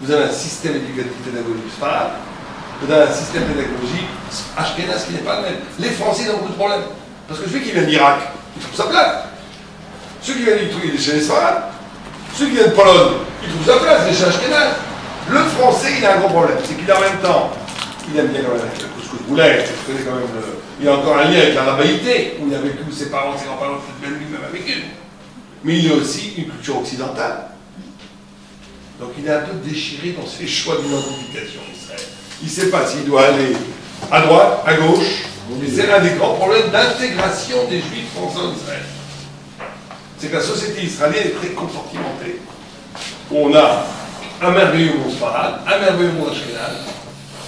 Vous avez un système éducatif pédagogique Sfarad. Vous avez un système pédagogique Ashkenaz qui n'est pas le même. Les Français ils ont beaucoup de problèmes. Parce que celui qui vient d'Irak, il trouve sa place. Ceux qui viennent de chez les Sfarad, ceux qui viennent de Pologne, ils trouvent sa place, les chez Ashkenaz. Le Français, il a un gros problème. C'est qu'il a en même temps, il aime bien quand même avec le couscous boulet, quand même il a encore un lien avec la rabbinité, où il a vécu ses parents, ses grands-parents, même lui-même a vécu. Mais il a aussi une culture occidentale. Donc il est un peu déchiré dans ses choix d'identification d'Israël. Il ne sait pas s'il doit aller à droite, à gauche. Et c'est un des grands problèmes d'intégration des Juifs français en Israël. C'est que la société israélienne est très compartimentée. On a un merveilleux monde Sfarad, un merveilleux monde Ashkenaz,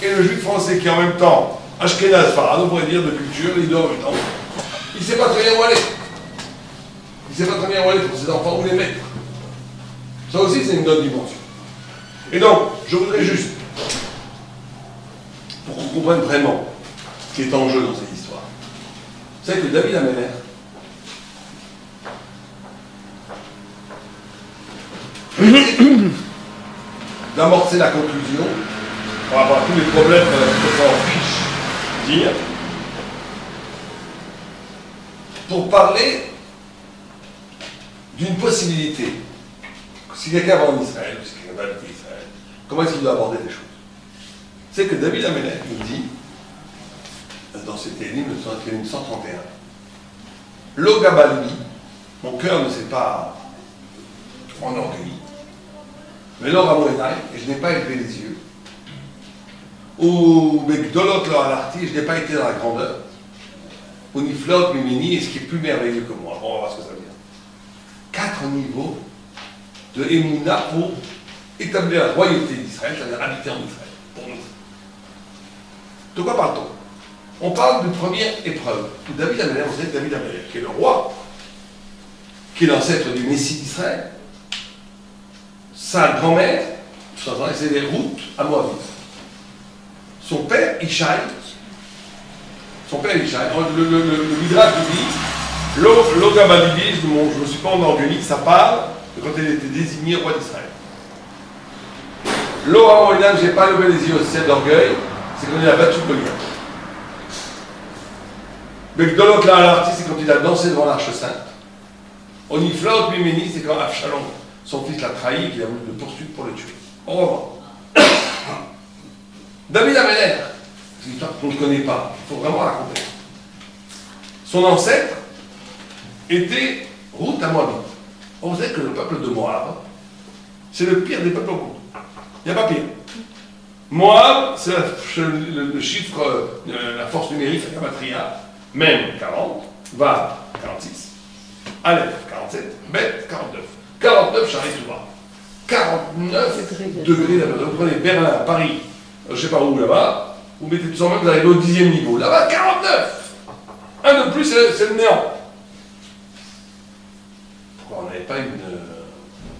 et le Juif français qui est en même temps Ashkenaz Sfarad, on pourrait dire de culture, les deux en même temps. Il ne sait pas très bien où aller. Il ne sait pas très bien où aller pour ses enfants, où les mettre. Ça aussi, c'est une autre dimension. Et donc, je voudrais juste, pour qu'on comprenne vraiment ce qui est en jeu dans cette histoire, vous savez que David Améler, d'amorcer la conclusion par rapport à tous les problèmes que ça en fiche dire, pour parler d'une possibilité. Si quelqu'un va en Israël, ou si quelqu'un va habiter Israël, comment est-ce qu'il doit aborder les choses? C'est que David Améler nous dit, dans cet Télim, le Télim 131, Lo Gabalbi, mon cœur ne s'est pas enorgueilli, mais Lo Ramoenai, et je n'ai pas élevé les yeux, ou Begdolot Lo Alarti, je n'ai pas été dans la grandeur, ou Niflot Mimini, et ce qui est plus merveilleux que moi. Bon, on va voir ce que ça veut dire. 4 niveaux de Emouna pour établir la royauté d'Israël, c'est-à-dire habiter en Israël, pour nous. De quoi parle-t-on? On parle d'une première épreuve. David Améler, vous savez, David Améler, qui est le roi, qui est l'ancêtre du Messie d'Israël. Sa grand-mère, c'est des routes à Moabit. Son père, Ishaï, le Midrash dit, l'Ogabadibi, je ne me suis pas enorgueilli, ça parle de quand elle était désignée roi d'Israël. L'Oramoïdan, je n'ai pas levé les yeux au ciel d'orgueil, c'est quand il a battu Goliath. Begdolot la Alarti, c'est quand il a dansé devant l'Arche Sainte. Oniflaot Mimeni, c'est quand Absalom, son fils, l'a trahi et qu'il a voulu le poursuivre pour le tuer. Au revoir. David Améler, c'est une histoire qu'on ne connaît pas, il faut vraiment raconter. Son ancêtre était Ruth à Moabit. On sait que le peuple de Moab, c'est le pire des peuples au monde. Il n'y a pas pire. Moab, c'est le chiffre, la force numérique, la gamatria, même 40, Vav 46, Aleph 47, Bet 49. 49, j'arrive tout bas. 49 degrés là-bas. Vous prenez Berlin, Paris, je ne sais pas où là-bas, vous mettez tout en même, vous arrivez au 10e niveau. Là-bas, 49! Un de plus, c'est le néant. Pourquoi on n'avait pas une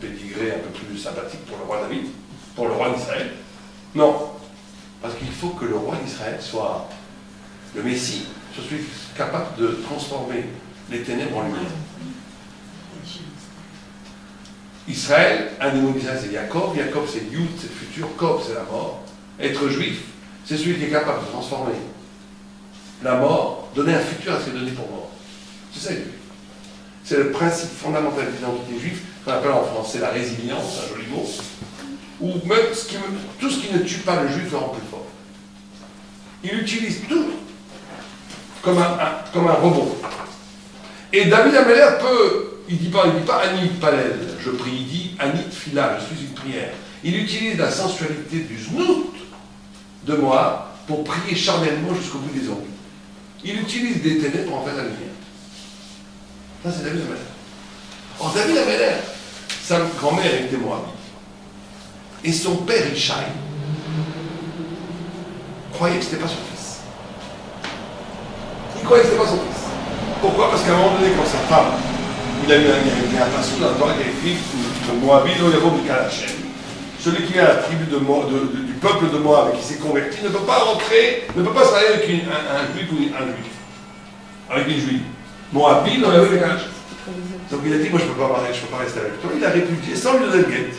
pédigrée un peu plus sympathique pour le roi David, pour le roi d'Israël? Non. Parce qu'il faut que le roi d'Israël soit le Messie, soit celui capable de transformer les ténèbres en lumière. Israël, un des mots d'Israël, c'est Jacob. Jacob, c'est Yud, c'est le futur. Kob, c'est la mort. Être juif, c'est celui qui est capable de transformer la mort, donner un futur à ce qui est donné pour mort. C'est ça, juif. C'est le principe fondamental de l'identité juive, qu'on appelle en français la résilience, un joli mot, ou même tout ce qui ne tue pas le juif le rend plus fort. Il utilise tout comme un robot. Et David Améler il ne dit pas Anit Palel, je prie, il dit Anit Fila, je suis une prière. Il utilise la sensualité du znout de moi pour prier charnellement jusqu'au bout des ongles. Il utilise des ténèbres pour en faire la lumière. Ça, c'est David Améler. Or, David Améler, sa grand-mère était moabite. Et son père, Ishaï, croyait que ce n'était pas son fils. Il croyait que ce n'était pas son fils. Pourquoi? Parce qu'à un moment donné, quand sa femme, il y a un passage dans le Torah qui est écrit que Moabit, il y a du Kalachem. celui qui vient de la tribu du peuple de Moab et qui s'est converti ne peut pas rentrer, ne peut pas se marier avec un juif ou un juif. Avec une juive. Moabite, on avait un. Donc il a dit, moi je ne peux pas marier, je ne peux pas rester avec toi. Il a répudié sans lui donner de guette.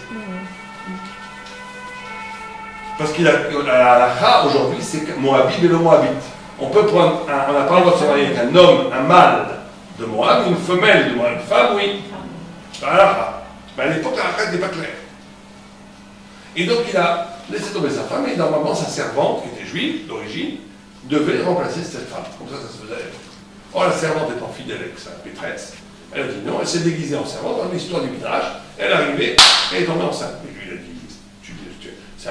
Parce qu'il a la halakha aujourd'hui, c'est que Moabite et le Moabite. On peut prendre, on n'a pas le droit de se marier avec un homme, un mâle de Moab, une femelle de Moab, une femme, oui. C'est la halakha. Mais à l'époque, la halakha n'était pas claire. Et donc il a laissé tomber sa femme, et normalement sa servante, qui était juive d'origine, devait remplacer cette femme. Comme ça se faisait. Or la servante étant fidèle avec sa maîtresse, elle a dit non, elle s'est déguisée en servante dans l'histoire du village, elle est arrivée, elle est tombée enceinte. Et lui il a dit, c'est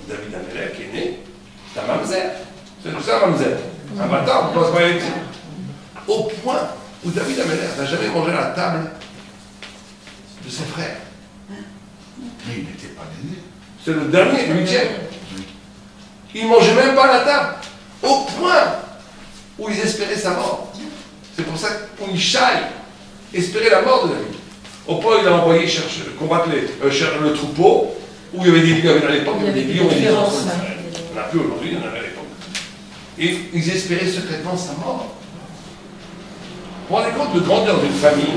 David Amelech qui est né, c'est un mamzer. C'est tout ça un mamzer. Un bâtard, on ne peut pas se marier avec ça. Au point où David Amelech n'a jamais mangé à la table de ses frères. Mais il n'était pas né. C'est le dernier, le 8e. Il ne mangeait même pas à la table. Au point où ils espéraient sa mort. C'est pour ça qu'Ishai espérait la mort de David. Au point où il a envoyé combattre le troupeau, où il y avait des lions, à l'époque, il y avait des lions et des enfants d'Israël. On n'a plus aujourd'hui, il y en avait à l'époque. Et ils espéraient secrètement sa mort. Vous vous rendez compte de grandir dans une famille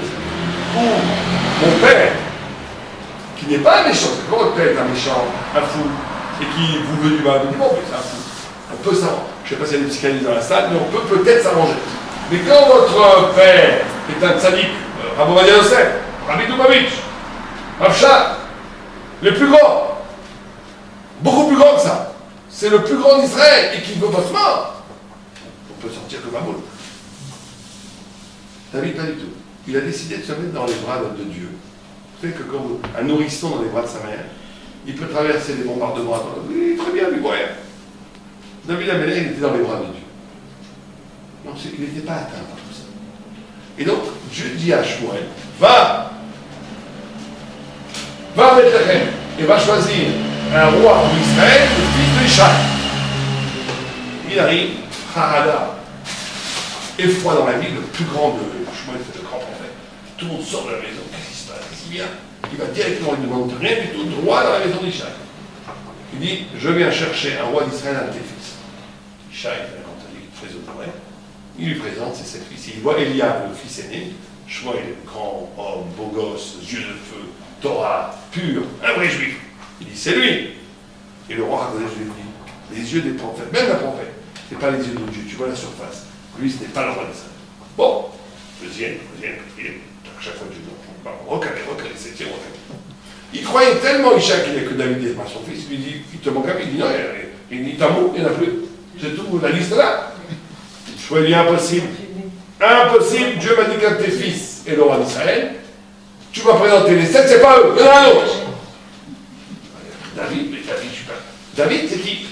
où mon père, qui n'est pas un méchant, parce que quand votre père est un méchant, un fou, et qui vous veut du mal, vous dites, bon, mais c'est un fou. On peut s'arranger. Je ne sais pas s'il y a des psychanalystes dans la salle, mais on peut peut-être s'arranger. Mais quand votre père est un tzaddik, Rabbi Ovadia Yosef, Rabbi Lubavitch, Rav Shach, le plus grand, beaucoup plus grand que ça, c'est le plus grand d'Israël et qui veut votre mort, on peut sortir comme un boule. David, pas du tout. Il a décidé de se mettre dans les bras de Dieu. Vous savez que quand un nourrisson dans les bras de sa mère, il peut traverser les bombardements. Oui, très bien, lui, rien. David Amelech, il était dans les bras de Dieu. Donc il n'était pas atteint par tout ça. Et donc, Dieu dit à Shmuel, va à Bethléem et va choisir un roi d'Israël, le fils de Ishai. Il arrive, Harada, effroi dans la ville, le plus grand de Shmuel, c'est le grand prophète. Tout le monde sort de la maison, qu'est-ce qui se passe, qu'est-ce qu'il vient? Il va directement, il ne demande rien du tout, droit dans la maison d'Ishai. Il dit, je viens chercher un roi d'Israël à tes fils. Ishai, quand il est très honoré, il lui présente ses 7 fils. Il voit Eliab, le fils aîné, Shmuel, grand homme, beau gosse, yeux de feu, Torah, pur, un vrai juif. Il dit, c'est lui. Et le roi Hakadosh lui dit, les yeux des prophètes, même un prophète, ce n'est pas les yeux de Dieu, tu vois la surface. Lui, ce n'est pas le roi d'Israël. Bon, deuxième, à chaque fois Dieu dit, recalé, septième, recalé. Il croyait tellement Ishak qu'il n'y a que David et pas son fils, il lui dit, il te manque un fils, il dit non, il dit Tamou, il n'y en a plus. C'est tout, la liste là. Je lui dis impossible. Impossible, Dieu m'a dit qu'un de tes fils est le roi d'Israël. Tu m'as présenté les 7, c'est pas eux, il y en a un autre. David, mais David, je suis pas. David, c'est qui?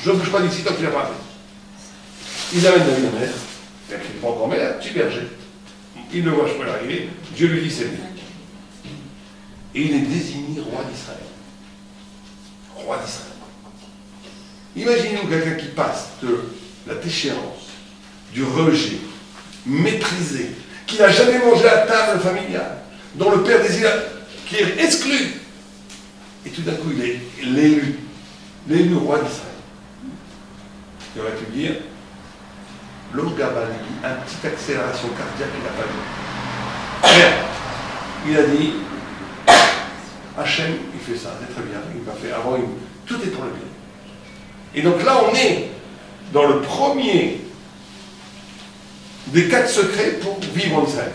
Je ne bouge pas d'ici tant qu'il n'a pas appelé. Ils amènent David à mer, il n'est pas encore, mais là, petit berger. Il le voit, je peux l'arriver, Dieu lui dit c'est lui. Et il est désigné roi d'Israël. Roi d'Israël. Imaginez-vous quelqu'un qui passe de la déchéance, du rejet, méprisé, qui n'a jamais mangé à table familiale, dont le père désire, qui est exclu. Et tout d'un coup, il est l'élu roi d'Israël. Il aurait pu dire, l'Ogabali, un petite accélération cardiaque, il n'a pas vu. Il a dit, Hachem, il fait ça, c'est très bien, il va faire avant tout est pour le bien. Et donc là, on est dans le premier des 4 secrets pour vivre en Israël.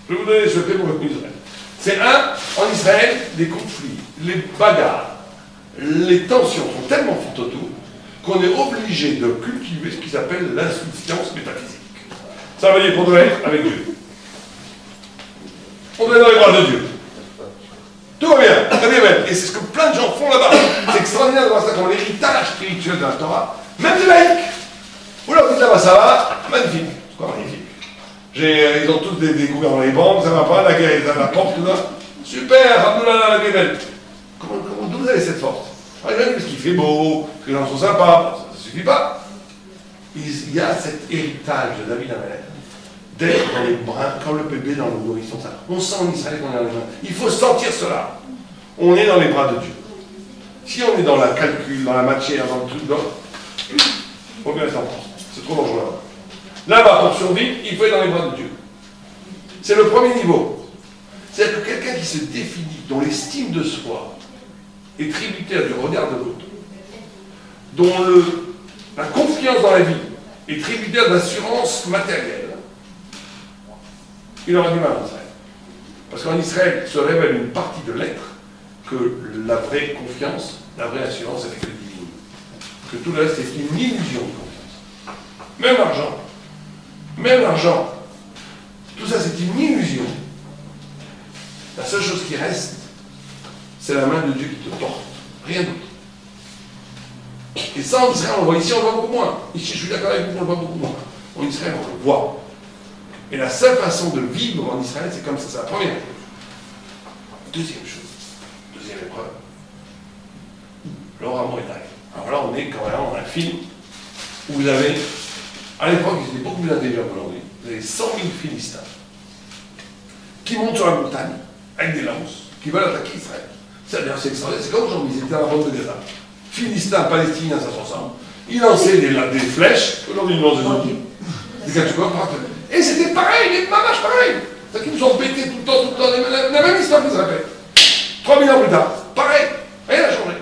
Je vais vous donner les secrets pour vivre en Israël. C'est en Israël, les conflits, les bagarres, les tensions sont tellement fortes autour qu'on est obligé de cultiver ce qui s'appelle l'insouciance métaphysique. Ça veut dire qu'on doit être avec Dieu. On doit être dans les bras de Dieu. Tout va bien, très bien même. Et c'est ce que plein de gens font là-bas. C'est extraordinaire de voir ça comme l'héritage spirituel de la Torah, même des laïcs. Vous leur dites là-bas, ça va, magnifique. C'est quoi magnifique? Ils ont tous découvert dans les banques, ça va pas, la guerre est à la porte, tout ça. Super, Abdullah la guerre. D'où vous avez cette force? Parce qu'il fait beau, parce que les gens sont sympas, ça ne suffit pas. Il y a cet héritage de David Amelech, d'être dans les brins, quand le bébé dans le nourrisson, ça. On sent en Israël qu'on est dans les brins. Il faut sentir cela. on est dans les bras de Dieu. Si on est dans la calcul, dans la matière, dans le truc, faut bien rester en France. C'est trop dangereux. Là-bas, pour survivre, il faut être dans les bras de Dieu. C'est le premier niveau. C'est-à-dire que quelqu'un qui se définit, dont l'estime de soi est tributaire du regard de l'autre, dont la confiance dans la vie est tributaire d'assurance matérielle, il aura du mal en Israël. Parce qu'en Israël se révèle une partie de l'être que la vraie confiance, la vraie assurance avec le divin. Que tout le reste est une illusion de confiance. Même l'argent, tout ça c'est une illusion. La seule chose qui reste, c'est la main de Dieu qui te porte. Rien d'autre. Et ça, en Israël, on le voit. Ici, on le voit beaucoup moins. Ici, je suis d'accord avec vous, on le voit beaucoup moins. En Israël, on le voit. Et la seule façon de vivre en Israël, c'est comme ça. C'est la première chose. Deuxième chose. Deuxième épreuve. Laura Moïdaï. Alors là, on est quand même dans un film où vous avez, à l'époque, ils étaient beaucoup plus intelligents qu'aujourd'hui. Vous avez 100 000 Philistins qui montent sur la montagne avec des lances, qui veulent attaquer Israël. C'est-à-dire, c'est extraordinaire. C'est comme aujourd'hui, ils étaient à la bande de Gaza. Philistins, Palestiniens, ça s'ensemble. Ils lançaient des flèches, aujourd'hui ils lancent des outils, des catcheurs, et c'était pareil, les mamaches pareil. C'est qu'ils nous ont embêtés tout le temps, la même histoire qui se répète. 3000 ans plus tard, pareil, rien n'a changé.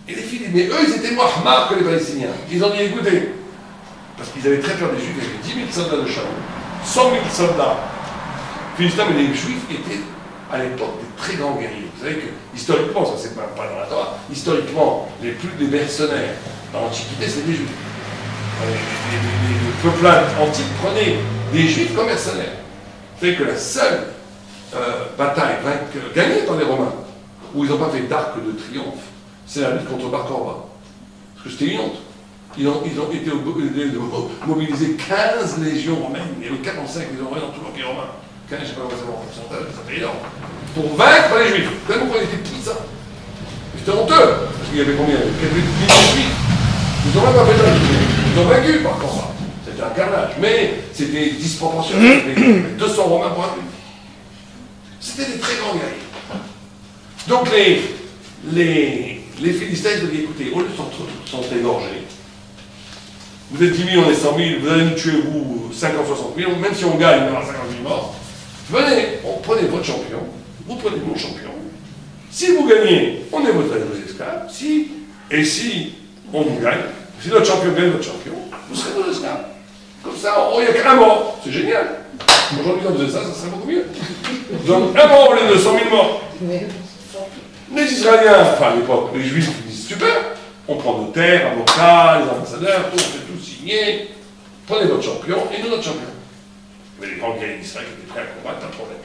Et les Philistins, mais eux, ils étaient moins marres que les Palestiniens. Ils ont dit, écoutez, parce qu'ils avaient très peur des Juifs, il y avait 10 000 soldats de Shaul, 100 000 soldats Philistins, mais les Juifs étaient à l'époque des très grands guerriers. Vous savez que, historiquement, ça c'est pas dans la Torah, historiquement, les mercenaires dans l'Antiquité, c'était des Juifs. Les peuplades antiques prenaient des Juifs comme mercenaires. Vous savez que la seule bataille gagnée par les Romains, où ils n'ont pas fait d'arc de triomphe, c'est la lutte contre Bar Korba. Parce que c'était une honte. Ils ont été mobilisés 15 légions romaines. Il y avait 45 légions romaines dans tout l'Empire romain. 15, je ne sais pas comment c'est en pourcentage, ça fait énorme. Pour vaincre les Juifs. Tellement qu'on était puissants. C'était honteux. Parce qu'il y avait combien? Il y avait 4 000 Juifs. Ils n'ont même pas fait de Ils ont vaincu par contre. C'était un carnage. Mais c'était disproportionné. C'était 200 Romains pour un Juif. C'était des très grands guerriers. Donc les Philistins ils ont dit écoutez, au lieu de sont égorgés, vous êtes 10 000, on est 100 000, vous allez nous tuer, vous, 50, 60 000, même si on gagne, il y aura 50 000 morts. Venez, prenez votre champion, vous prenez mon champion. Si vous gagnez, on est votre esclave. Si on vous gagne, si notre champion gagne votre champion, vous serez nos esclaves. Comme ça, il n'y a qu'un mort. C'est génial. Aujourd'hui, on faisait ça, ça serait beaucoup mieux. Donc, un mort au lieu de 100 000 morts. Les Israéliens, enfin à l'époque, les Juifs disent super, on prend nos terres, avocats, les ambassadeurs, tout, on fait tout signer, prenez votre champion et nous notre champion. Mais les grands guerriers d'Israël qui étaient prêts à combattre, pas de problème.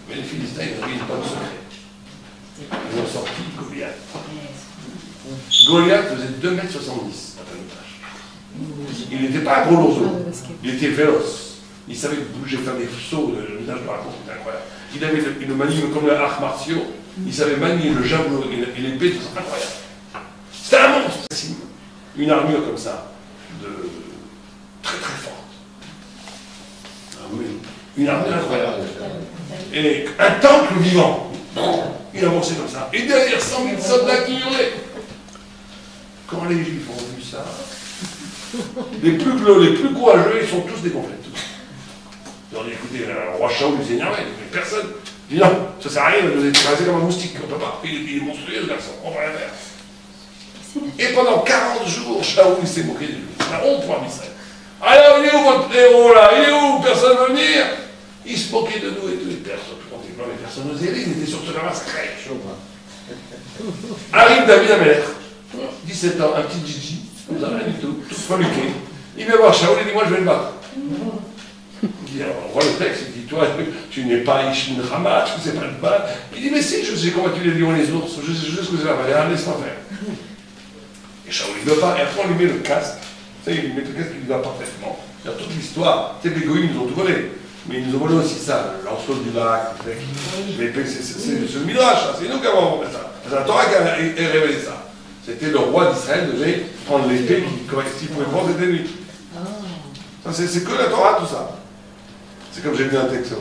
Mais les Philistins, ils avaient une bonne secret. Ils ont sorti Goliath. Goliath faisait 2,70 m à panotage. Il n'était pas un gros lourdeau, il était véloce. Il savait bouger, faire des sauts, le visage de la course, c'était incroyable. Il avait le maniement comme les arts martiaux. Il savait manier le javelot et l'épée, tout ça, incroyable. C'était un monstre. Une armure comme ça, très très forte. Une armure incroyable. Et un temple vivant. Il avançait comme ça. Et derrière 100 000 soldats qui hurlaient. Quand les Juifs ont vu ça, les plus courageux, ils sont tous dégonflés. Ils ont dit écoutez, le roi Shaul s'est énervé, mais personne. Il dit non, ça sert à rien de nous écraser comme un moustique, on ne peut pas. Il est monstrueux ce garçon, on va rien faire. Et pendant 40 jours, Shaul s'est moqué de lui. La honte pour Israël. Alors il est où votre héros là? Il est où? Personne ne veut venir? Il se moquait de nous et tous les personnes. Les personnes n'osaient aller, ils étaient sur ce massacré. Arrive David Amelech, 17 ans, un petit Gigi, comme ça, rien du tout feluqué. Il vient voir Shaul et dit moi je vais le battre. Il dit, alors, on voit le texte, il dit, toi, tu n'es pas Ishmin Rama, tu ne sais pas le battre. Il dit, mais si, je sais combattu les lions et les ours, je sais juste ce que c'est la valeur, laisse-moi faire. Et Shaul, il ne veut pas, et après on lui met le casque, tu sais, il lui met le casque qui lui va parfaitement. Dans toute l'histoire, tu sais que les goïms nous ont tout volé, mais ils nous ont volé aussi ça, le lanceau du lac, l'épée, c'est le Midrash, c'est nous qui avons inventé ça. C'est la Torah qui a révélé ça. C'était le roi d'Israël devait prendre l'épée s'il pouvait prendre, c'était lui. C'est que la Torah, tout ça. C'est comme j'ai lu un texte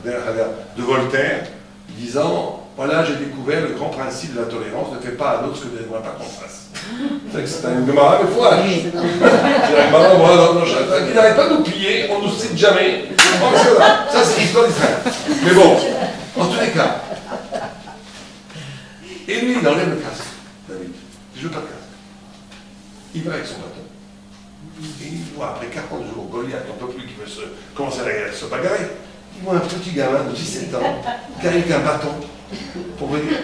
de Voltaire disant voilà, j'ai découvert le grand principe de la tolérance, ne fais pas à l'autre ce que tu n'aimerais pas qu'on fasse. C'est un Gemara, mais faut lâcher. Il n'arrête pas de nous plier, on ne nous cite jamais. Ça, c'est l'histoire d'Israël. Mais bon, en tous les cas. Et lui, il enlève le casque, David. Il ne joue pas de casque. Il va avec son bâton. Et il voit, après 40 jours, Goliath, un peu plus, qui veut commencer à se bagarrer. Il voit un petit gamin de 17 ans qui arrive avec un bâton pour venir.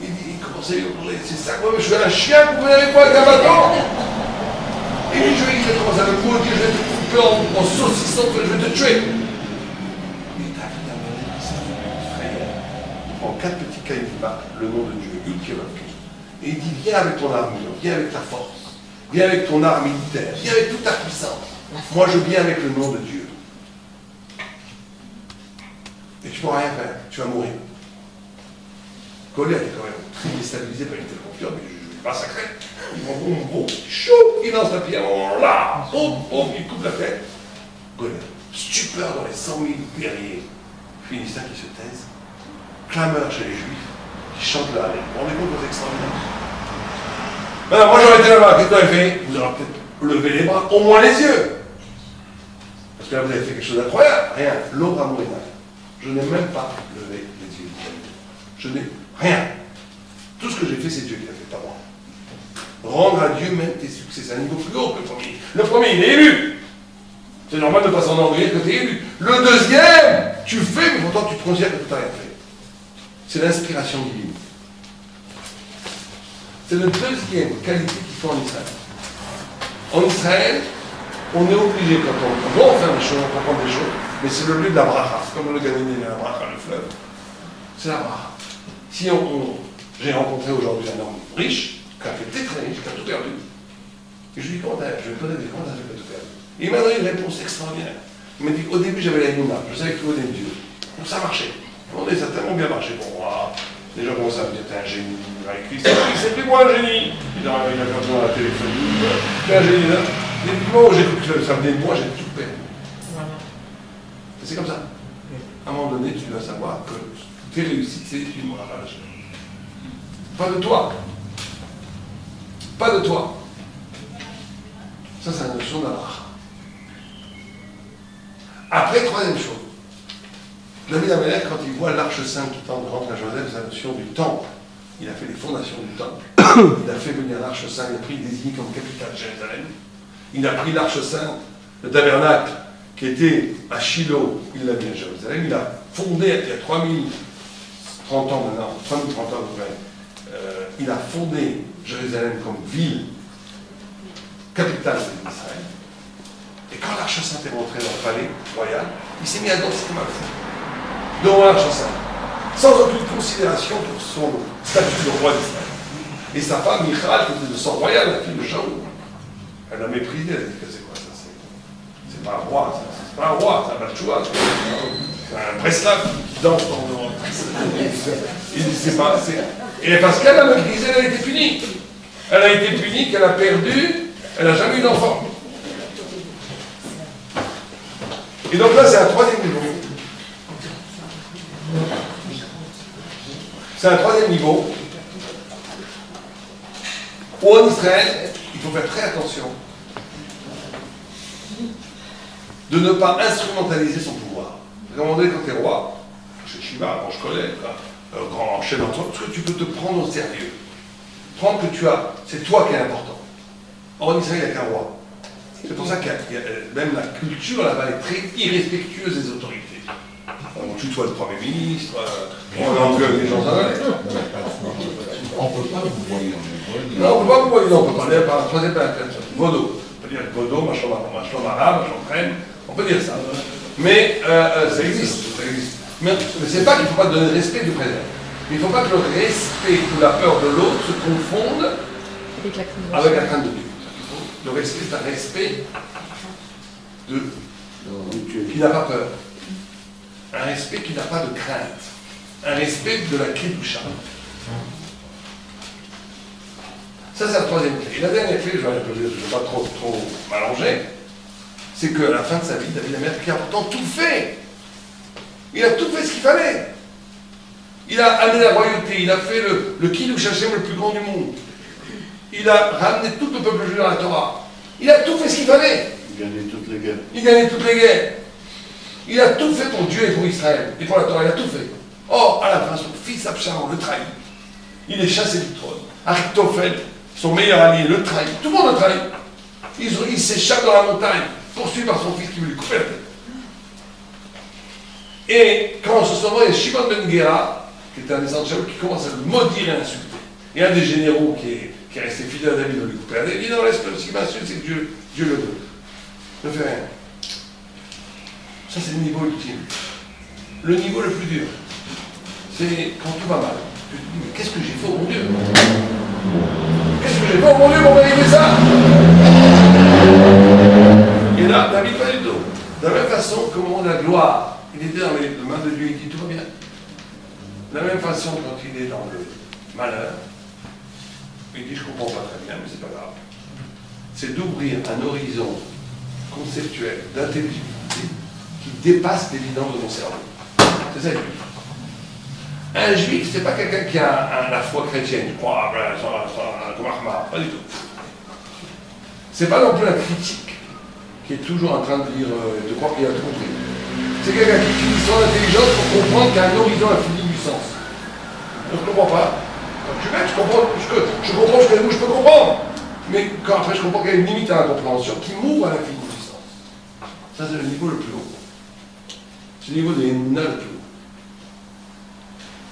Il commence à lui hurler, c'est ça, moi je suis un chien, vous venez avec moi avec un bâton. Et puis il commence à me maudire, je vais te couper en saucissant, je vais te tuer. Et David a mené frère. Il prend 4 petits cailloux, le nom de Dieu, et il dit, viens avec ton armure, viens avec ta force, viens avec ton art militaire, viens avec toute ta puissance. Moi je viens avec le nom de Dieu. Et tu ne pourras rien faire, tu vas mourir. Goliath est quand même très déstabilisé par une telle confiance, mais je vais massacrer. Il va boum, chaud, il lance la pierre, là, boum, il coupe la tête. Goliath, stupeur dans les 100 000 guerriers philistins qui se taisent, clameur chez les Juifs, qui chantent là, vous vous rendez compte que c'est extraordinaire. Maintenant, moi j'aurais été là-bas, qu'est-ce que vous avez fait? Vous aurez peut-être levé les bras, au moins les yeux. Parce que là vous avez fait quelque chose d'incroyable, rien, l'ombre à mourir. Je n'ai même pas levé les yeux. Je n'ai rien. Tout ce que j'ai fait, c'est Dieu qui l'a fait, pas moi. Rendre à Dieu même tes succès. C'est un niveau plus haut que le premier. Le premier, il est élu. C'est normal de ne pas s'en enorgueillir que tu es élu. Le deuxième, tu fais, mais pourtant tu te considères que tu n'as rien fait. C'est l'inspiration divine. C'est la deuxième qualité qu'il faut en Israël. En Israël, on est obligé, quand on doit faire des choses, on comprend des choses, mais c'est le lieu de la bracha. C'est comme le Galilée, la bracha, le fleuve. C'est la bracha. Si j'ai rencontré aujourd'hui un homme riche, qui a fait très riche, qui a tout perdu. Et je lui dis, comment t'as fait pour tout perdu? Et il m'a donné une réponse extraordinaire. Il m'a dit, au début j'avais la Nouna, je savais que tout venait de Dieu. Donc ça marchait. Ça a tellement bien marché pour moi. Les gens commençaient à me dire, t'es un génie. Avec Christ, c'est plus moi un génie. Il a perdu dans la téléphonie. T'es un génie là. Et du moment où j'ai cru que ça venait de moi, j'ai tout perdu. C'est comme ça. À un moment donné, tu dois savoir que tes réussites, c'est une rage. Pas de toi. Pas de toi. Ça, c'est la notion d'Allah. Après, troisième chose. David Amelech, quand il voit l'Arche Sainte qui tente de rentrer à Jérusalem, c'est la notion du temple. Il a fait les fondations du temple. Il a fait venir l'Arche Sainte, il a pris désigné comme capitale de Jérusalem. Il a pris l'Arche Sainte, le tabernacle, qui était à Shiloh, il l'a mis à Jérusalem. Il a fondé, il y a 3030 ans maintenant, 3030 ans à peu près, il a fondé Jérusalem comme ville, capitale d'Israël. Et quand l'Arche Sainte est rentrée dans le palais royal, il s'est mis à danser comme un fou. Devant l'Arche Sainte, sans aucune considération pour son statut de roi d'Israël. Et sa femme, Michal, qui était de sang royal, la fille de Shaoul, elle l'a méprisé, elle a dit que c'est quoi ça? C'est pas un roi, c'est pas un roi, c'est un Balchoua, c'est un Breslav qui danse dans le roi. Il dit c'est pas. Et parce qu'elle a méprisé, elle a été punie. Elle a été punie, qu'elle a perdu, elle n'a jamais eu d'enfant. Et donc là, c'est un troisième niveau. C'est un troisième niveau où en Israël, il faut faire très attention de ne pas instrumentaliser son pouvoir. À un moment donné, quand tu es roi, chez Shiva, quand je connais, grand chef d'entreprise, parce que tu peux te prendre au sérieux. Prendre que tu as, c'est toi qui es important. Or, en Israël, il n'y a qu'un roi. C'est pour ça que même la culture là-bas est très irrespectueuse des autorités. On tutoie le Premier ministre, on engueule les gens. On ne peut pas vous voyer en hébreu. Non, on ne peut pas vous voyer, on peut parler par la troisième personne. Vodo. On peut dire Vodo, Machlomara, Machlomren, on peut dire ça. Mais ça existe, ça existe. Mais c'est pas qu'il ne faut pas donner le respect du présent. Mais il ne faut pas que le respect ou la peur de l'autre se confondent avec la crainte de Dieu. Le respect, c'est un respect qui n'a pas peur. Un respect qui n'a pas de crainte. Un respect de la Kedusha. Ça, c'est la troisième clé. Et la dernière clé, je ne vais pas trop m'allonger, c'est qu'à la fin de sa vie, David Amelech, qui a pourtant tout fait. Il a tout fait ce qu'il fallait. Il a amené la royauté, il a fait le Kiddush Hashem le plus grand du monde. Il a ramené tout le peuple juif dans la Torah. Il a tout fait ce qu'il fallait. Il gagnait toutes les guerres. Il gagnait toutes les guerres. Il a tout fait pour Dieu et pour Israël. Et pour la Torah, il a tout fait. Or, à la fin, son fils Absalom le trahit. Il est chassé du trône. Achitophel, son meilleur ami, le trahit. Tout le monde le trahit. Il s'échappe dans la montagne, poursuivi par son fils qui veut lui couper la tête. Et quand on se sauve, il y a Shimon ben Gera, qui était un descendant de Shaul, qui commence à le maudire et à l'insulter. Et un des généraux qui est resté fidèle à David veut lui couper la tête. Il dit non, laisse-le, ce qui m'insulte, c'est que Dieu le veut. Ne fais rien. Ça, c'est le niveau ultime. Le niveau le plus dur, c'est quand tout va mal. Tu te dis, mais qu'est-ce que j'ai fait au bon Dieu? Qu'est-ce que j'ai fait au bon Dieu pour mériter ça? Et là, David pas du tout. De la même façon que au moment de la gloire, il était dans les mains de Dieu, il dit tout va bien. De la même façon, quand il est dans le malheur, il dit je comprends pas très bien, mais c'est pas grave. C'est d'ouvrir un horizon conceptuel, d'intelligibilité, qui dépasse l'évidence de mon cerveau. C'est ça, le juif. Un juif, c'est pas quelqu'un qui a la foi chrétienne, je crois, comme Ahmad, pas du tout. C'est pas non plus un critique qui est toujours en train de dire, de croire qu'il a tout compris. C'est quelqu'un qui utilise son intelligence pour comprendre qu'il y a un horizon infini du sens. Je ne comprends pas. Quand je suis bête, je comprends jusqu'à où je peux comprendre. Mais quand après je comprends qu'il y a une limite à la compréhension qui m'ouvre à l'infini du sens. Ça, c'est le niveau le plus haut. C'est le niveau des nains le plus haut.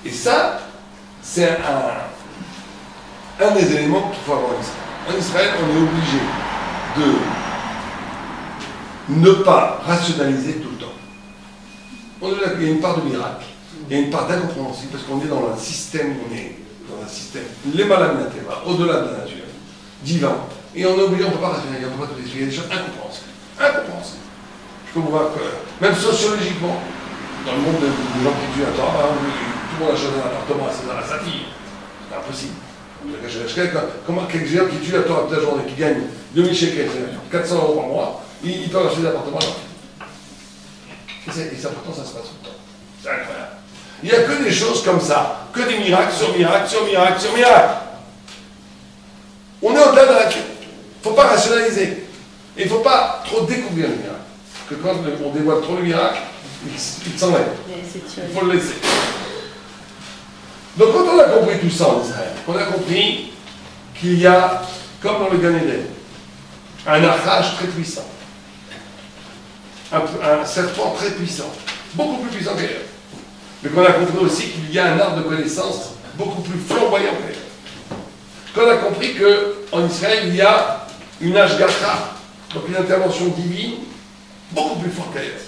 Et ça, c'est un des éléments qu'il faut avoir en Israël. En Israël, on est obligé de ne pas rationaliser tout le temps. Il y a une part de miracle, il y a une part d'incompréhensible, parce qu'on est dans un système, au-delà de la nature, divin. Et on est obligé, on ne peut pas rationaliser, on ne peut pas tout expliquer, il y a des choses incompréhensibles. Incompréhensibles. Je peux vous voir que, même sociologiquement, dans le monde des gens qui tuent à Torah, tout le monde a choisi un appartement à sa fille. C'est impossible. Comment quelqu'un qui tue à Torah toute la journée, qui gagne 2000 shekels, 400 € par mois, il peut acheter des appartements à leur fille. Et ça, pourtant, ça se passe tout le temps. C'est incroyable. Il n'y a que des choses comme ça, que des miracles sur miracles sur miracles sur miracles. On est au-delà de la nature. Il ne faut pas rationaliser. Et il ne faut pas trop découvrir le miracle. Parce que quand on dévoile trop le miracle, il s'enlève. Il faut le laisser. Donc quand on a compris tout ça en Israël, on a compris qu'il y a, comme dans le Gan Eden, un arrage très puissant. Un serpent très puissant, beaucoup plus puissant qu'ailleurs. Mais qu'on a compris aussi qu'il y a un arbre de connaissance beaucoup plus flamboyant qu'ailleurs. Qu'on a compris qu'en Israël, il y a une ashgacha, donc une intervention divine, beaucoup plus forte qu'ailleurs.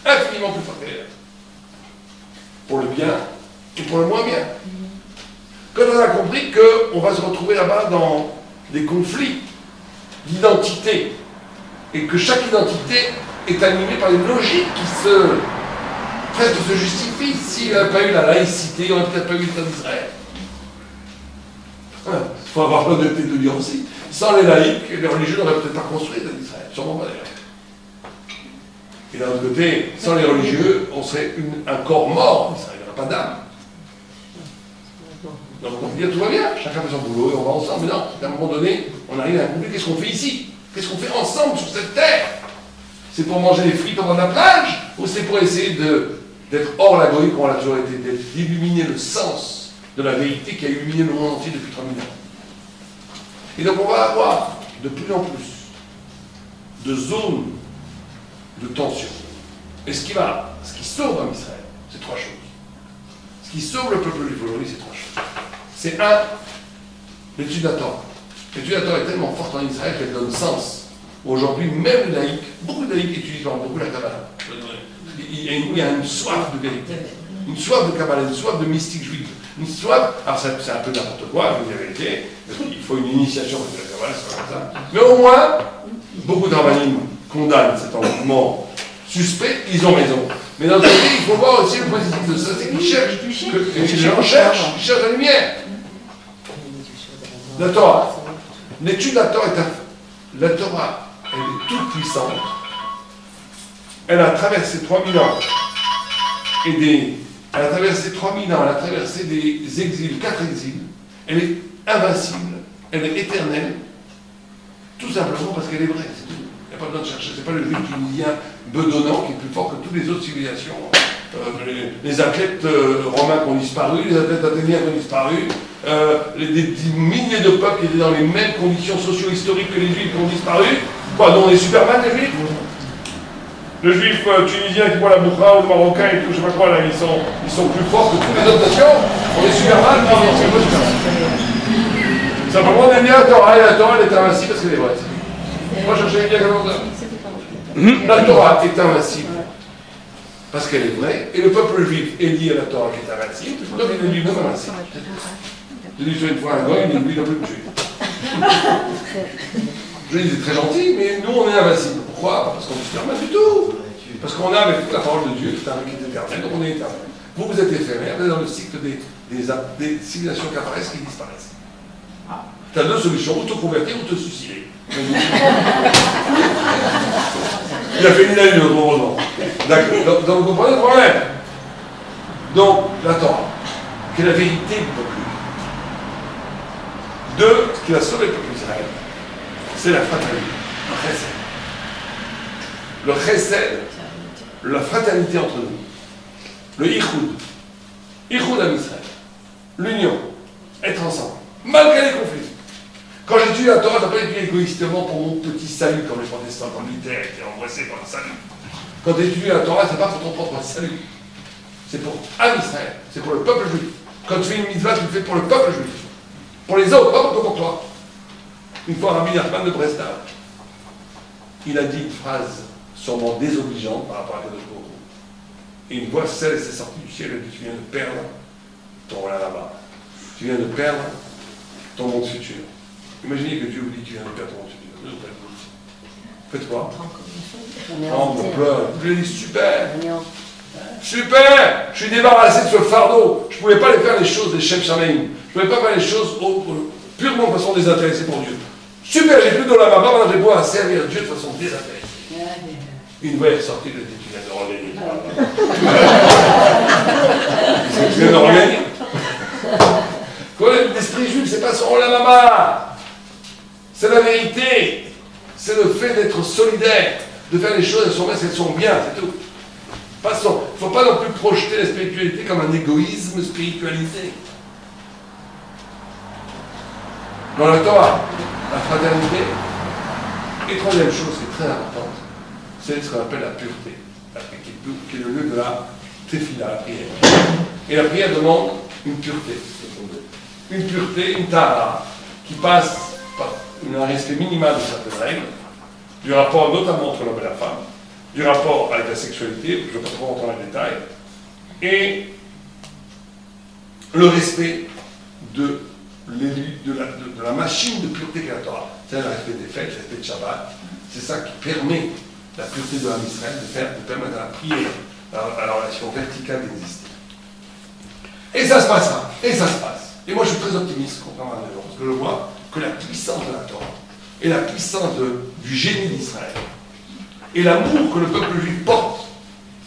Infiniment plus forte qu'ailleurs. Pour le bien et pour le moins bien. Quand on a compris qu'on va se retrouver là-bas dans des conflits d'identité, et que chaque identité est animée par une logique qui presque se justifie. S'il n'y avait pas eu la laïcité, il n'y aurait peut-être pas eu l'État d'Israël. Il faut avoir l'honnêteté de dire aussi. Sans les laïcs, les religieux n'auraient peut-être pas construit l'État d'Israël. Sûrement pas d'ailleurs. Et d'un autre côté, sans les religieux, on serait un corps mort en Israël. Il n'y aurait pas d'âme. Donc on peut dire tout va bien, chacun fait son boulot et on va ensemble. Mais non, à un moment donné, on arrive à un conflit. Qu'est-ce qu'on fait ici? Qu'est-ce qu'on fait ensemble sur cette terre? C'est pour manger les frites au bord de la plage? Ou c'est pour essayer d'être hors la goïque, comme on l'a toujours été, d'illuminer le sens de la vérité qui a illuminé le monde entier depuis 3000 ans? Et donc on va avoir de plus en plus de zones de tension. Et ce qui sauve en Israël, c'est trois choses. Ce qui sauve le peuple juif aujourd'hui, c'est trois choses. C'est un, l'étude de la Torah. L'étude de la Torah est tellement forte en Israël qu'elle donne sens. Aujourd'hui, même les laïcs, beaucoup de laïcs étudient beaucoup la Kabbalah. Il y a une soif de vérité, une soif de Kabbalah, une soif de mystique juive, une soif, alors c'est un peu n'importe quoi, je vous dis la vérité, parce qu'il faut une initiation de la Kabbalah, c'est pas comme ça. Mais au moins, beaucoup de rabbinim condamnent cet engouement suspect, ils ont raison. Mais dans le côté, il faut voir aussi le positif de ça, c'est qu'ils cherchent, les gens cherchent, ils cherchent la lumière. La Torah, l'étude de la Torah la Torah, elle est toute puissante. Elle a traversé 3000 ans et Elle a traversé 3000 ans, elle a traversé des exils, 4 exils. Elle est invincible, elle est éternelle, tout simplement parce qu'elle est vraie, c'est tout. Il n'y a pas besoin de chercher, c'est pas le juif tunisien bedonnant qui est plus fort que toutes les autres civilisations. Les athlètes romains qui ont disparu, les athlètes athéniens qui ont disparu, des milliers de peuples qui étaient dans les mêmes conditions socio-historiques que les juifs qui ont disparu. Quoi, non, on est Superman, les juifs? Le juif tunisien qui boit la bourra, ou le marocain et tout, je sais pas quoi, là, ils sont plus forts que toutes les autres nations. On est Superman? Non, non, c'est pas Superman. Simplement, on aime bien la Torah, et la Torah, elle est invincible parce qu'elle est vraie. Moi, je cherchais bien comment ça. La Torah est invincible parce qu'elle est vraie, et le peuple juif est lié à la Torah qui est invincible, donc il est lui-même invincible. J'ai dit une fois un gars, il dit lui, il n'a plus me tuer. Je lui dis, c'est très gentil, mais nous, on est invincible. Pourquoi? Parce qu'on ne se permet du tout. Parce qu'on a avec toute la parole de Dieu, qui est éternel, donc on est éternel. Vous, vous êtes éphémère, vous êtes dans le cycle des civilisations qui apparaissent, qui disparaissent. Tu as deux solutions, ou te convertir ou te suicider. Il a fait une année, heureusement. D'accord. Donc vous comprenez le problème. Donc, la Torah, qui est la vérité du peuple. Deux, ce qui va sauver le peuple d'Israël, c'est la fraternité, le chesed, la fraternité entre nous, le ichoud à Israël, l'union, être ensemble, malgré les conflits. Quand j'étudie la Torah, je n'ai pas étudié égoïstement pour mon petit salut, comme les protestants, comme Luther, qui est embrassé par le salut. Quand tu étudies la Torah, ce n'est pas pour ton propre salut, c'est pour Israël, c'est pour le peuple juif. Quand tu fais une mitzvah, tu le fais pour le peuple juif. Pour les autres, pas pour toi. Une fois, Rabbi Nachman de Breslau, il a dit une phrase sûrement désobligeante par rapport à Kadosh Baruch Hu. Et une voix celle s'est sortie du ciel et dit, tu viens de perdre ton là-bas. Tu viens de perdre ton monde futur. Imaginez que Dieu vous dit, tu viens de perdre ton monde futur. Faites quoi? On pleure. Je lui ai dit, super. Super! Je suis débarrassé de ce fardeau. Je ne pouvais pas les faire les choses des Shem Shamaim. Je ne pouvais pas faire les choses purement de façon désintéressée pour Dieu. Super, j'ai plus de la maman, maintenant j'ai beau à servir Dieu de façon désintéressée. Une voix est sortie de tu viens de regagner. Tu viens de regagner. L'esprit juif, c'est pas son la maman. C'est la vérité. C'est le fait d'être solidaire, de faire les choses, elles sont bien, elles sont bien, c'est tout. Il ne faut pas non plus projeter la spiritualité comme un égoïsme spiritualisé. Dans la Torah, la fraternité. Et troisième chose qui est très importante, c'est ce qu'on appelle la pureté, qui est le lieu de la tefila, la prière. Et la prière demande une pureté. Une pureté, une tahara, qui passe par un respect minimal de certaines règles, du rapport notamment entre l'homme et la femme, du rapport avec la sexualité, je ne vais pas trop rentrer dans les détails, et le respect de la machine de pureté qu'est la Torah. C'est le respect des fêtes, le respect de Shabbat. C'est ça qui permet la pureté de l'âme Israël, de permettre à la prière, à la relation verticale d'exister. Et ça se passera, et ça se passe. Et moi je suis très optimiste contrairement à Dieu, parce que je vois que la puissance de la Torah et la puissance du génie d'Israël et l'amour que le peuple juif porte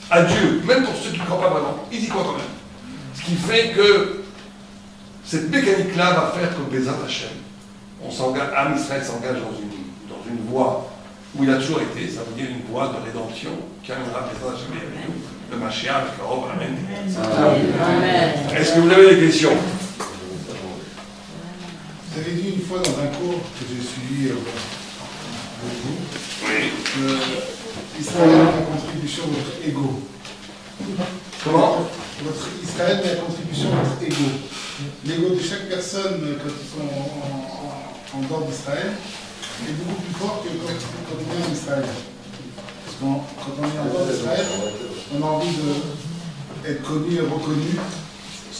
à Dieu, même pour ceux qui ne croient pas vraiment, ils y croient quand même. Ce qui fait que cette mécanique-là va faire que Bézat Hachem, Am Israël s'engage dans une voie où il a toujours été, ça veut dire une voie de rédemption qui amènera Bézat Hachem et avec nous, le Mashiach, le Karob, Amen. Est-ce que vous avez des questions? Vous avez dit une fois dans un cours que j'ai suivi Israël met à contribution votre ego. Comment? Israël met à contribution votre ego. L'ego de chaque personne, quand ils sont en dehors d'Israël, est beaucoup plus fort que quand on est en Israël. Parce que quand on est en dehors d'Israël, on a envie d'être connu et reconnu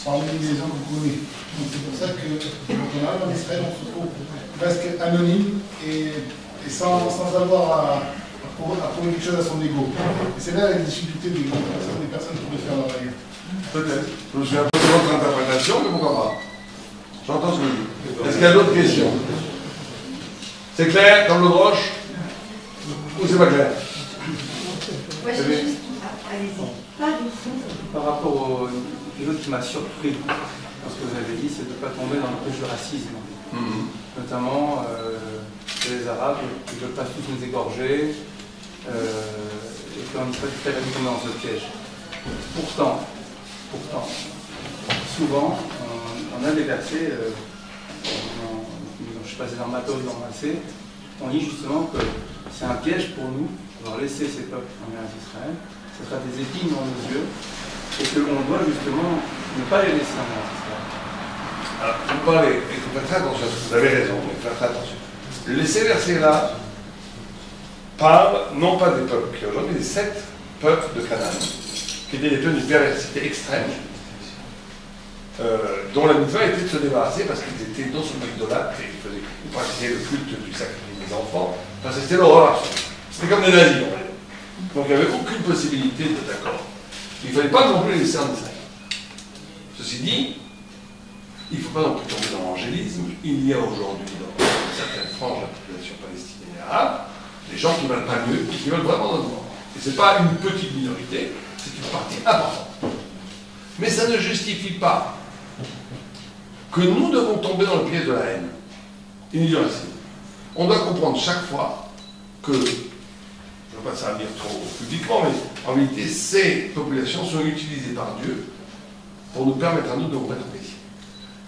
parmi les gens qu'on connaît. Donc c'est pour ça que quand on arrive en Israël, on se trouve presque anonyme et sans avoir à prouver quelque chose à son ego. Et c'est là la difficulté des personnes qui veulent faire leur règle. Peut-être. Je suis un peu de votre interprétation, mais pourquoi pas? J'entends ce que vous dites. Est-ce qu'il y a d'autres questions? C'est clair, comme le broche? Ou c'est pas clair? Ouais, Par rapport au l'autre qui m'a surpris dans ce que vous avez dit, c'est de ne pas tomber dans le piège du racisme. Notamment les Arabes qui ne veulent pas tous nous égorger et qu'on Israël qui fait tomber dans ce piège. Pourtant, souvent, on a des versets, je ne sais pas si c'est dans Matthieu ou dans Matthieu, on dit justement que c'est un piège pour nous d'avoir laissé ces peuples en mer d'Israël, ce sera des épines dans nos yeux, et qu'on doit justement ne pas les laisser en mer d'Israël. Alors, vous parlez, et vous faites très attention, vous avez raison, mais faites très attention. Ces versets-là parlent non pas des peuples, qui aujourd'hui des 7 peuples de Canaan, qui étaient des peuples d'une perversité extrême, dont la mitzvah était de se débarrasser parce qu'ils étaient non seulement idolâtres, ils pratiquaient le culte du sacrifice des enfants, parce que c'était l'horreur. C'était comme des nazis, on va dire. Donc il n'y avait aucune possibilité d'être d'accord. Il ne fallait pas non plus les laisser en Israël. Ceci dit, il ne faut pas non plus tomber dans l'angélisme. Il y a aujourd'hui dans certaines franges de la population palestinienne et arabe des gens qui ne veulent pas mieux, qui veulent vraiment notre mort. Et ce n'est pas une petite minorité, c'est une partie importante. Mais ça ne justifie pas que nous devons tomber dans le piège de la haine. Il n'y a pas. On doit comprendre chaque fois que, je ne veux pas ça dire trop publiquement, mais en réalité, ces populations sont utilisées par Dieu pour nous permettre à nous de nous mettre en paix.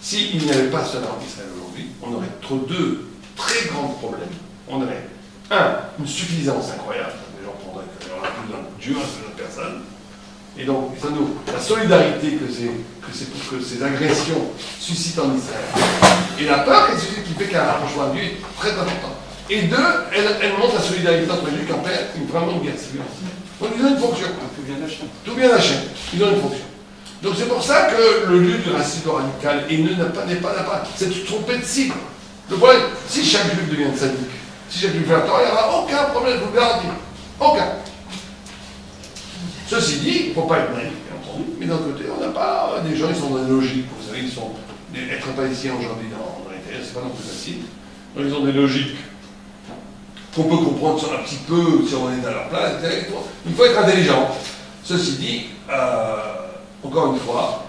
S'il n'y avait pas cela en Israël aujourd'hui, on aurait deux très grands problèmes. On aurait, une suffisance incroyable. Les gens prendraient qu'il y en a plus d'un Dieu, un seul personne. Et donc, ça nous, la solidarité que ces agressions suscitent en Israël, et la peur qu'elles suscitent qui fait qu'il y a un rapprochement de Dieu est très important. Et deux, elle montre la solidarité entre les Juifs en paix, vraiment une guerre civile. Donc ils ont une fonction. Tout vient de la chaîne. Tout vient de la chaîne. Ils ont une fonction. Donc c'est pour ça que le lieu du racisme radical n'est pas. C'est de se tromper de cible. Le problème, si chaque Juif devient sadique, si chaque Juif fait un tort, il n'y aura aucun problème, je vous le garantis. Aucun. Ceci dit, il ne faut pas être naïf, bien entendu, mais d'un côté, on n'a pas des gens, ils sont dans des logiques, vous savez, être palestinien aujourd'hui dans l'intérieur, c'est pas non plus facile. Donc ils ont des logiques qu'on peut comprendre sur un petit peu, si on est à leur place, etc. Il faut être intelligent. Ceci dit, encore une fois,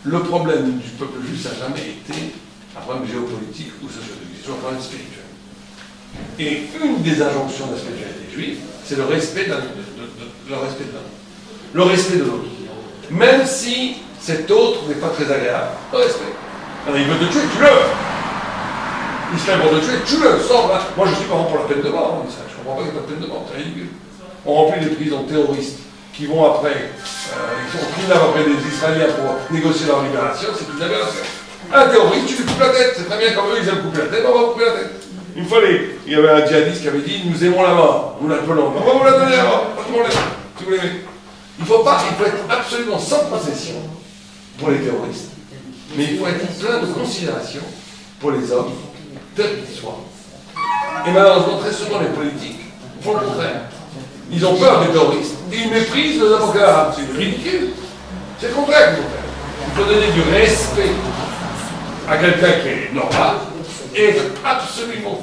le problème du peuple juif, ça n'a jamais été un problème géopolitique ou sociologique, c'est toujours un problème spirituel. Et une des injonctions de la spiritualité juive, c'est le respect de le respect de l'autre. Même si cet autre n'est pas très agréable, le respect. Alors, il veut te tuer, tue-le. L'islam veut te tuer, tue-le, sors là. Moi je suis pas pour la peine de mort en Israël, je ne comprends pas qu'il n'y ait pas de peine de mort, c'est ridicule. On remplit des prisons terroristes qui vont après, qui kidnappent après des Israéliens pour négocier leur libération, c'est une aberration. Un terroriste, tu lui coupes la tête, c'est très bien comme eux ils aiment couper la tête, on va couper la tête. Une fois, il y avait un djihadiste qui avait dit nous aimons la mort, nous l'appelons, on va vous la donner la mort, pas de problème, si vous l'aimez. Il faut être absolument sans concession pour les terroristes, mais il faut être plein de considération pour les hommes, tels qu'ils soient. Et malheureusement, très souvent, les politiques font le contraire. Ils ont peur des terroristes et ils méprisent les avocats. C'est ridicule. C'est le contraire qu'il faut faire. Il faut donner du respect à quelqu'un qui est normal et être absolument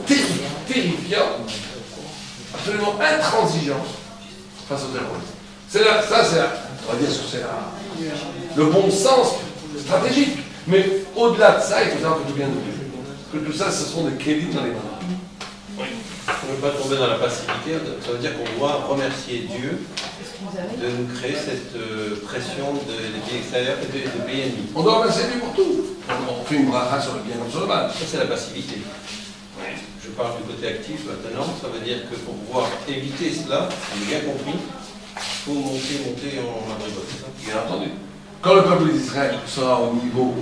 terrifiant, absolument intransigeant face aux terroristes. On va dire que c'est le bon sens stratégique. Mais au-delà de ça, il faut savoir que tout vient de Dieu. Que tout ça, ce sont des kélim dans les mains. Oui. On ne veut pas tomber dans la passivité, ça veut dire qu'on doit remercier Dieu de nous créer cette pression des pays extérieurs et des pays ennemis. On doit remercier Dieu pour tout. On fait une bracha sur le bien ou sur le mal. Ça, c'est la passivité. Oui. Je parle du côté actif maintenant, ça veut dire que pour pouvoir éviter cela, on a bien compris, il faut monter en abricote. Bien entendu. Quand le peuple d'Israël sera au niveau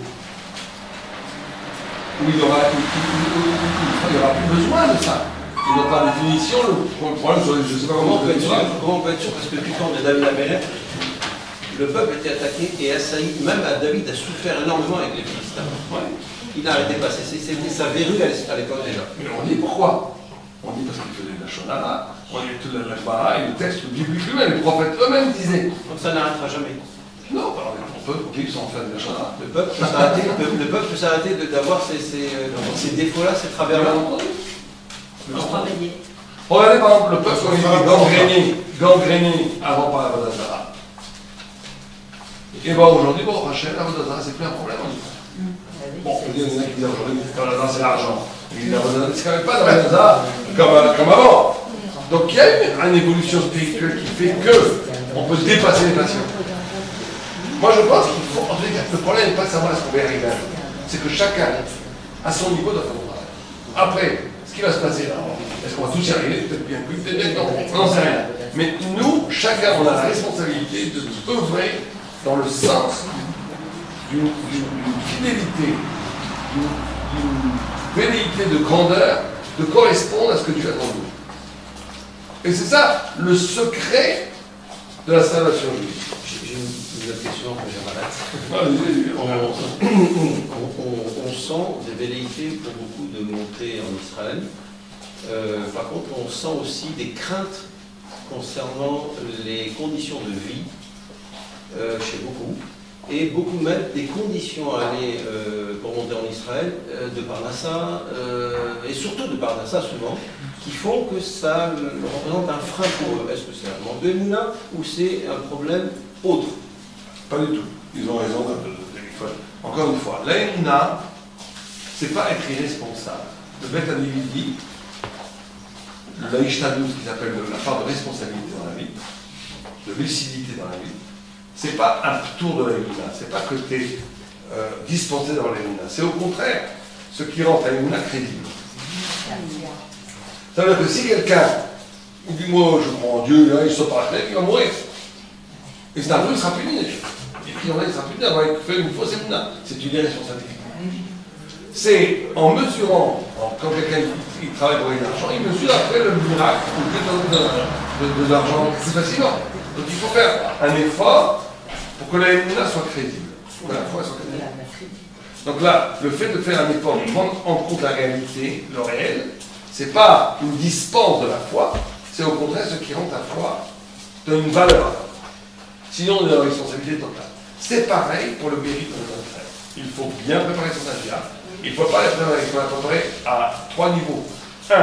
où il n'y aura plus besoin de ça. Et donc, par définition, le problème, je ne sais pas comment on peut être sûr. Comment on peut être sûr? Parce que du temps de David Amelech, le peuple était attaqué et assailli. Même David a souffert énormément avec les Philistins. Ouais. Il a arrêté de passer. C'était sa verrue à l'époque déjà. Mais on dit pourquoi? On dit parce qu'il faisait la shonara, on dit toute la bara et le texte biblique lui-même, les prophètes eux-mêmes disaient. Donc ça n'arrêtera jamais. Non, on peut vivre sans faire de la shonara. Le peuple peut s'arrêter d'avoir ces défauts-là, ces travers-là. Regardez par exemple le peuple quand il est gangréné avant par la Badazara. Et bien aujourd'hui, bon, Rachel, la Vodazara, c'est plus un problème en Israël. Bon, il y en a qui disent aujourd'hui que la Vodazara, c'est l'argent. C'est quand même pas la Vodazara comme avant. Donc il y a une évolution spirituelle qui fait qu'on peut dépasser les passions. Moi je pense qu'il faut, en tout cas, le problème n'est pas de savoir est-ce qu'on va y arriver. C'est que chacun, à son niveau, doit faire son travail. Après, ce qui va se passer là, est-ce qu'on va tous y arriver? Peut-être bien plus, peut-être non, on n'en sait rien. Mais nous, chacun, on a la responsabilité de œuvrer dans le sens d'une fidélité, d'une velléité de grandeur, de correspondre à ce que Dieu attend de nous. Et c'est ça le secret de la salvation juive. J'ai une autre question que Allez-y. on sent des velléités pour beaucoup de monter en Israël. Par contre, on sent aussi des craintes concernant les conditions de vie chez beaucoup. Et beaucoup mettent des conditions à aller pour monter en Israël, de Parnassa, et surtout de Parnassa souvent, qui font que ça représente un frein pour eux. Est-ce que c'est un manque de Mouna ou c'est un problème autre? Pas du tout. Ils ont raison. Encore une fois, l'Aïna, c'est pas être irresponsable. Le bête individu, l'Aïchtadou, ce qu'ils appellent la part de responsabilité dans la vie, de lucidité dans la vie, c'est pas un tour de l'Aïna, c'est pas que tu es dispensé dans l'Aïna, c'est au contraire ce qui rend l'Aïna crédible. Ça veut dire que si quelqu'un dit moi je crois en Dieu, il se passe, il va mourir. Et c'est un peu, il sera puni. Et puis il sera puni d'avoir fait une fausse émouna. C'est une irresponsabilité. C'est en mesurant, quand quelqu'un il travaille pour l'argent, il mesure après le miracle de l'argent plus facilement. Donc il faut faire un effort pour que la émouna soit crédible. Pour que la foi soit crédible. Donc là, le fait de faire un effort, de prendre en compte la réalité, le réel, c'est pas une dispense de la foi, c'est au contraire ce qui rend ta foi d'une valeur. Sinon, on est dans la responsabilité totale. C'est pareil pour le mérite de notre frère. Il faut bien préparer son agir. Il ne faut pas être préparé à 3 niveaux. 1,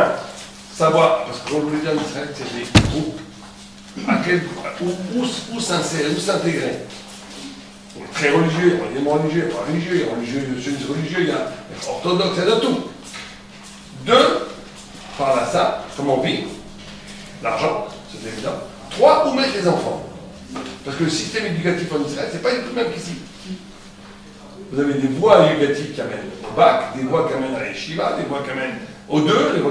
savoir, parce que comme je le dis en Israël, c'est des groupes. Où s'insérer, où s'intégrer. Très religieux, il y a des religieux, pas religieux, il y a religieux, il y a orthodoxe, il y a de tout. 2, par là ça, comment on vit, l'argent, c'est évident. 3, où mettre les enfants. Parce que le système éducatif en Israël, c'est pas du tout le même qu'ici. Vous avez des voies éducatives qui amènent au bac, des voies qui amènent à l'Eshiva, des voies qui amènent aux deux,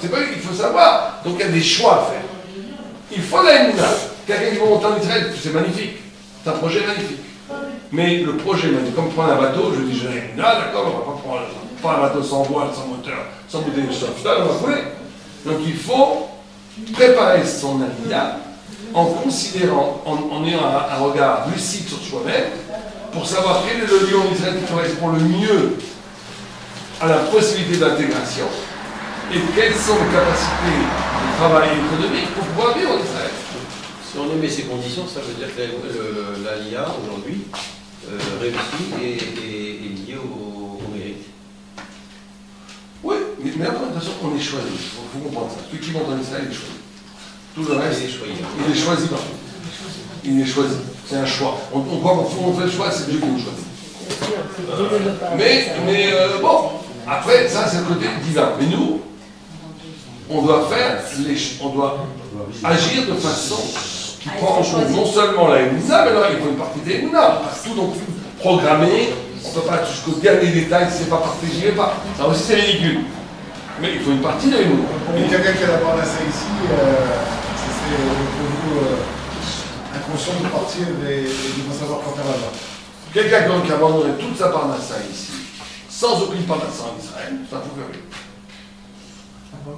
c'est pas il faut savoir. Donc il y a des choix à faire. Il faut la Emouna. Quelqu'un qui va monter en Israël, c'est magnifique. C'est un projet magnifique. Mais le projet magnifique, comme prendre un bateau, je dis j'ai la Emouna, d'accord, on va pas prendre un bateau sans voile, sans moteur, sans bouteille de sauvetage, on va couler. Donc il faut préparer son Aliyah en considérant, en ayant un regard lucide sur soi-même, pour savoir quel est le lieu en Israël qui correspond le mieux à la possibilité d'intégration et quelles sont les capacités de travail économique pour pouvoir vivre en Israël. Si on émet ces conditions, ça veut dire que l'ALIA aujourd'hui réussit et est liée au mérite. Oui, mais après, de toute façon, on est choisi. Il faut comprendre ça. Celui qui monte en Israël, il est choisi. Tout le reste, il est choisi partout. Il est choisi. C'est un choix. On croit qu'on fait le choix, c'est Dieu qui nous choisit. Bon, après, ça c'est le côté divin. Mais nous, on doit agir de façon qui prend en compte non seulement la Emouna, mais alors il faut une partie des Emouna. On ne peut pas tout non plus programmer, on ne peut pas jusqu'au dernier détail, si c'est pas parti, j'y vais pas. Ça aussi c'est ridicule. Mais il faut une partie de Emouna. Pour quelqu'un qui a d'abord ça ici, ce serait pour vous inconscient de partir et de ne savoir quoi faire là-bas. Quelqu'un qui a abandonné toute sa parnassa ici, sans aucune parnassa en Israël, ça peut faire.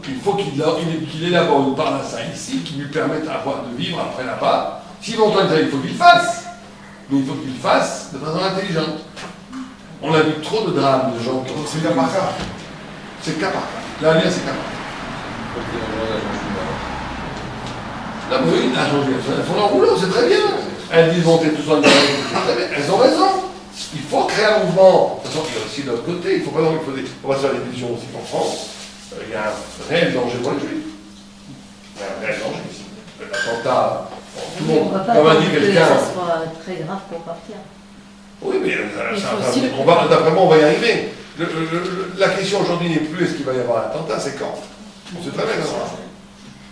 Il faut qu'il élabore une parnassa ici qui lui permette de vivre après là-bas. S'il va en Israël, il faut qu'il le fasse. Mais il faut qu'il le fasse de façon intelligente. On a vu trop de drames de gens qui ont... C'est cas par cas. C'est cas par cas. L'avenir, c'est cas par cas. Non, mais oui, elles font leur boulot, c'est très bien. Elles disent monter tout ça en Israël, c'est très bien. Elles ont raison. Il faut créer un mouvement. De toute façon, il y a aussi de l'autre côté. Il faut pas on va se faire des divisions aussi en France. Il y a un réel danger pour les Juifs. Il y a un réel danger ici. L'attentat en Oui, on ne va pas Comme a dit attendre que quelqu'un. ça soit très grave pour partir. Oui, mais Il faut aussi le d'après moi, on va y arriver. La question aujourd'hui n'est plus est-ce qu'il va y avoir un attentat, c'est quand. On sait très bien quand.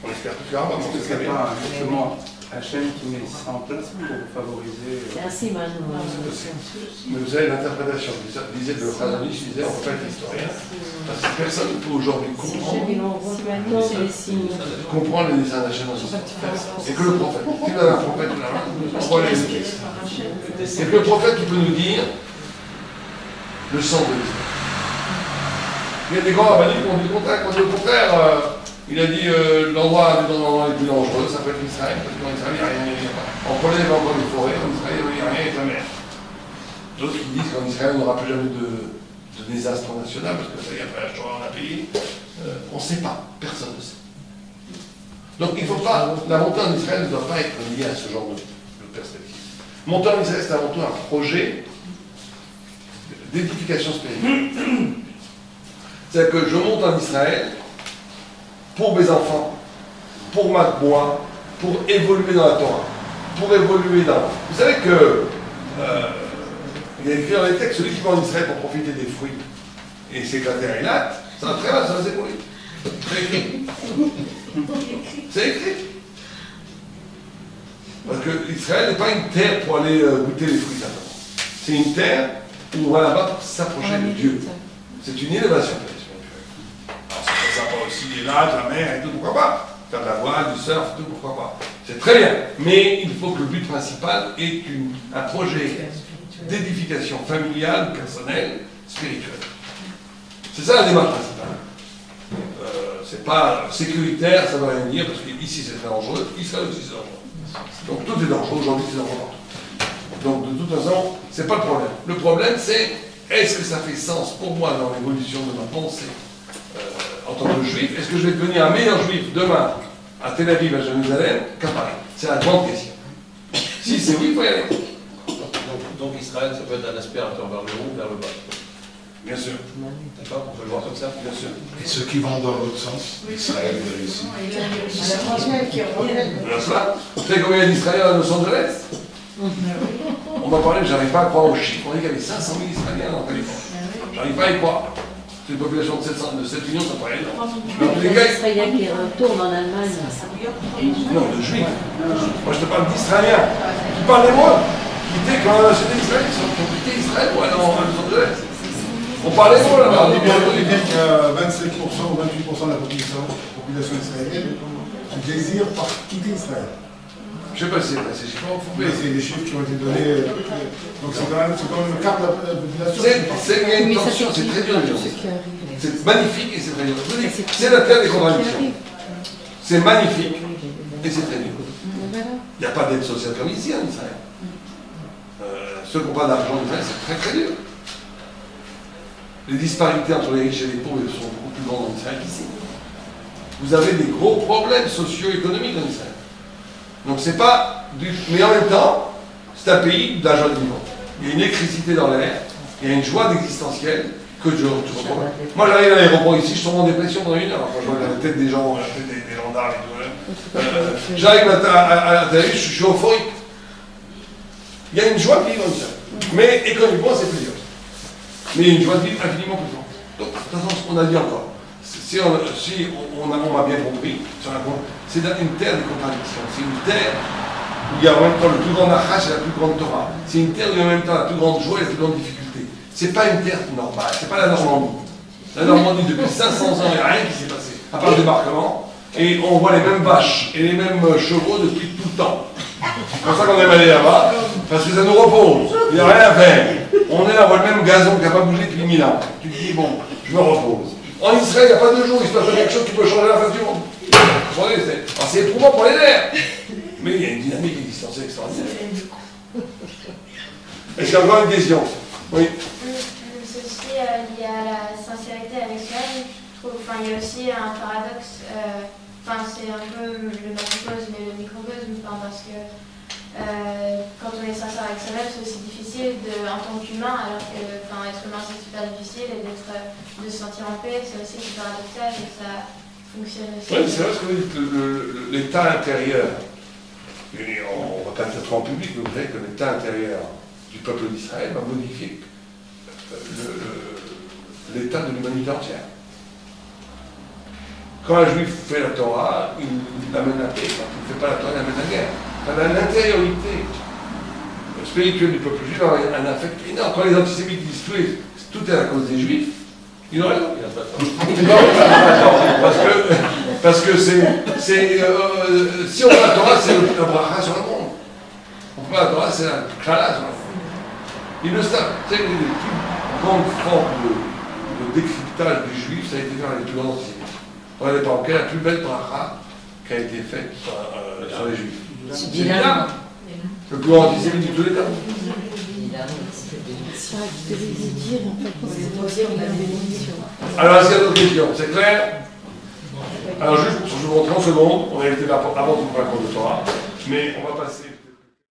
On espère tout faire avant, mais on sait Ce très n'est bien. pas justement Hachem qui met ça en place pour favoriser. C'est ainsi maintenant. Mais vous savez, l'interprétation disait le Khazanich disait on ne peut pas être historien, parce que personne ne peut aujourd'hui Si comprendre, je lui envoie maintenant les signes. comprendre les dessins d'Hachem dans l'histoire. Et que le prophète, tu as un prophète là, on voit les textes. Et que le prophète qui peut nous dire le sang de l'histoire. Il y a des grands rabbiniques qui ont dit le contraire. Quand le contraire, il a dit l'endroit les plus dangereux, ça peut être Israël, parce qu'en Israël, il n'y a rien, il n'y a pas. En Pologne, il y a encore des forêts, en Israël, il n'y a rien, il y a la mer. D'autres qui disent qu'en Israël, on n'aura plus jamais de désastre national, parce que ça y est, après la Shoah, on a payé. On ne sait pas, personne ne sait. Donc il ne faut pas, la montée en Israël ne doit pas être liée à ce genre de perspective. Monter en Israël, c'est avant tout un projet d'édification spirituelle. C'est-à-dire que je monte en Israël pour mes enfants, pour moi, pour évoluer dans la Torah, pour évoluer dans... Vous savez que il y a écrit dans les textes, celui qui va en Israël pour profiter des fruits et s'éclater à Eilat, ça va très mal, ça va s'écouler. C'est écrit. C'est écrit. Parce que Israël n'est pas une terre pour aller goûter les fruits d'abord. C'est une terre où on va là-bas pour s'approcher de Dieu. C'est une élévation spirituelle. Alors c'est très sympa aussi, les lacs, la mer et tout, pourquoi pas. Faire de la voile, du surf, tout, pourquoi pas. C'est très bien. Mais il faut que le but principal est un projet d'édification familiale, personnelle, spirituelle. C'est ça la démarche principale. C'est pas sécuritaire, ça ne veut rien dire, parce qu'ici c'est très dangereux, Israël aussi c'est dangereux. Donc tout est dangereux, aujourd'hui c'est dangereux partout. Donc de toute façon, c'est pas le problème. Le problème c'est, est-ce que ça fait sens pour moi dans l'évolution de ma pensée en tant que juif? Est-ce que je vais devenir un meilleur juif demain à Tel Aviv, à Jérusalem, qu'à Paris? C'est la grande question. Si c'est oui, il faut y aller. Donc Israël, ça peut être un aspirateur vers le haut, vers le bas. Bien sûr. D'accord, on peut le voir comme ça. Bien sûr. Et ceux qui vont dans l'autre sens, Israël vers ici. Voilà cela. Vous savez combien il y a d'Israéliens à Los Angeles? On m'a parlé, j'arrive pas à croire aux chiffres. On dit qu'il y avait 500 000 Israéliens dans Californie. J'arrive pas à y croire. C'est une population de 7 millions, ça paraît énorme. Dans tous les Les cas, Israéliens qui retournent en Allemagne. non, de juifs. Moi, je te parle d'Israéliens. Tu parles des mois. Quitter quand la nationalité d'Israël, ils ont quitté Israël pour aller à Los Angeles. On parlait des mots là-bas. On dit bien qu'il y a 27% ou 28% de la population israélienne qui désire quitter Israël. Je sais pas si c'est vrai, c'est chiffres Mais fouillés. c'est des chiffres qui ont été donnés. Donc c'est quand même le quart de la population. Il y a une tension, c'est très dur. C'est magnifique et c'est très dur. C'est la terre des contradictions. C'est magnifique et c'est très dur. Il n'y a pas d'aide sociale comme ici en Israël. Ceux qui n'ont pas d'argent en Israël, c'est très très dur. Les disparités entre les riches et les pauvres sont beaucoup plus grandes en Israël qu'ici. Vous avez des gros problèmes socio-économiques en Israël. Donc c'est pas du... Mais en même temps, c'est un pays de la joie de vivre. Il y a une électricité dans l'air, il y a une joie d'existentielle que je retrouve. Moi j'arrive à l'aéroport ici, je tombe en dépression pendant 1 heure. Enfin, je vois la tête des gens, la tête des gendarmes et tout. J'arrive à Tel Aviv, je suis euphorique. Il y a une joie de vivre en Israël. Mais économiquement, c'est plus dur. Mais il y a une joie de vivre infiniment plus forte. Donc, de toute façon, ce qu'on a dit encore, si on m'a bien compris, c'est une terre de contradictions. C'est une terre où il y a en même temps le plus grand Nachash et la plus grande Torah. C'est une terre où il y a en même temps la plus grande joie et la plus grande difficulté. C'est pas une terre normale, c'est pas la Normandie. La Normandie, depuis 500 ans, il n'y a rien qui s'est passé, à part le débarquement. Et on voit les mêmes vaches et les mêmes chevaux depuis tout le temps. C'est pour ça qu'on aime aller là-bas, parce que ça nous repose. Il n'y a rien à faire. On est là, on voit le même gazon qui n'a pas bougé depuis 1000 ans. Tu te dis, bon, je me repose. En Israël, il n'y a pas 2 jours, il se passe quelque chose qui peut changer la face du monde. Alors c'est éprouvant pour les nerfs. Mais il y a une dynamique existentielle extraordinaire. Est-ce qu'il y a encore une question? Oui. C'est aussi lié à la sincérité avec soi-même. Je trouve, il y a aussi un paradoxe. C'est un peu le macrocosme et le microcosme, parce que quand on est sincère avec soi-même, c'est aussi difficile en tant qu'humain, alors que être humain c'est super difficile, et de se sentir en paix, c'est aussi paradoxal et ça fonctionne aussi. Oui, c'est vrai ce que vous dites, l'état intérieur. Et on ne va pas être en public, mais vous savez que l'état intérieur du peuple d'Israël va modifier l'état de l'humanité entière. Quand un juif fait la Torah, il amène la paix. Quand il ne fait pas la Torah, il amène la guerre. Quand l'intériorité spirituelle du peuple juif a un affect énorme. Quand les antisémites disent tout est à cause des juifs, ils ont raison. Parce que si on fait la Torah, c'est le bracha sur le monde. On fait la Torah, c'est la khala sur le monde. Ils le savent. C'est une des plus grandes formes de décryptage du juif, ça a été fait dans les plus grands antisémites. Regardez par exemple, quelle est la plus belle bracha qui a été faite sur les juifs? C'est Bilam. Le plus grand antisémite de tous les temps. Ça, tu devais lui dire, en fait, quand c'est toi on a des bénédictions. Alors, est-ce qu'il y a d'autres questions? C'est clair? Alors, juste, je vous montre en seconde, on a été là avant de vous faire un cours de Torah, mais on va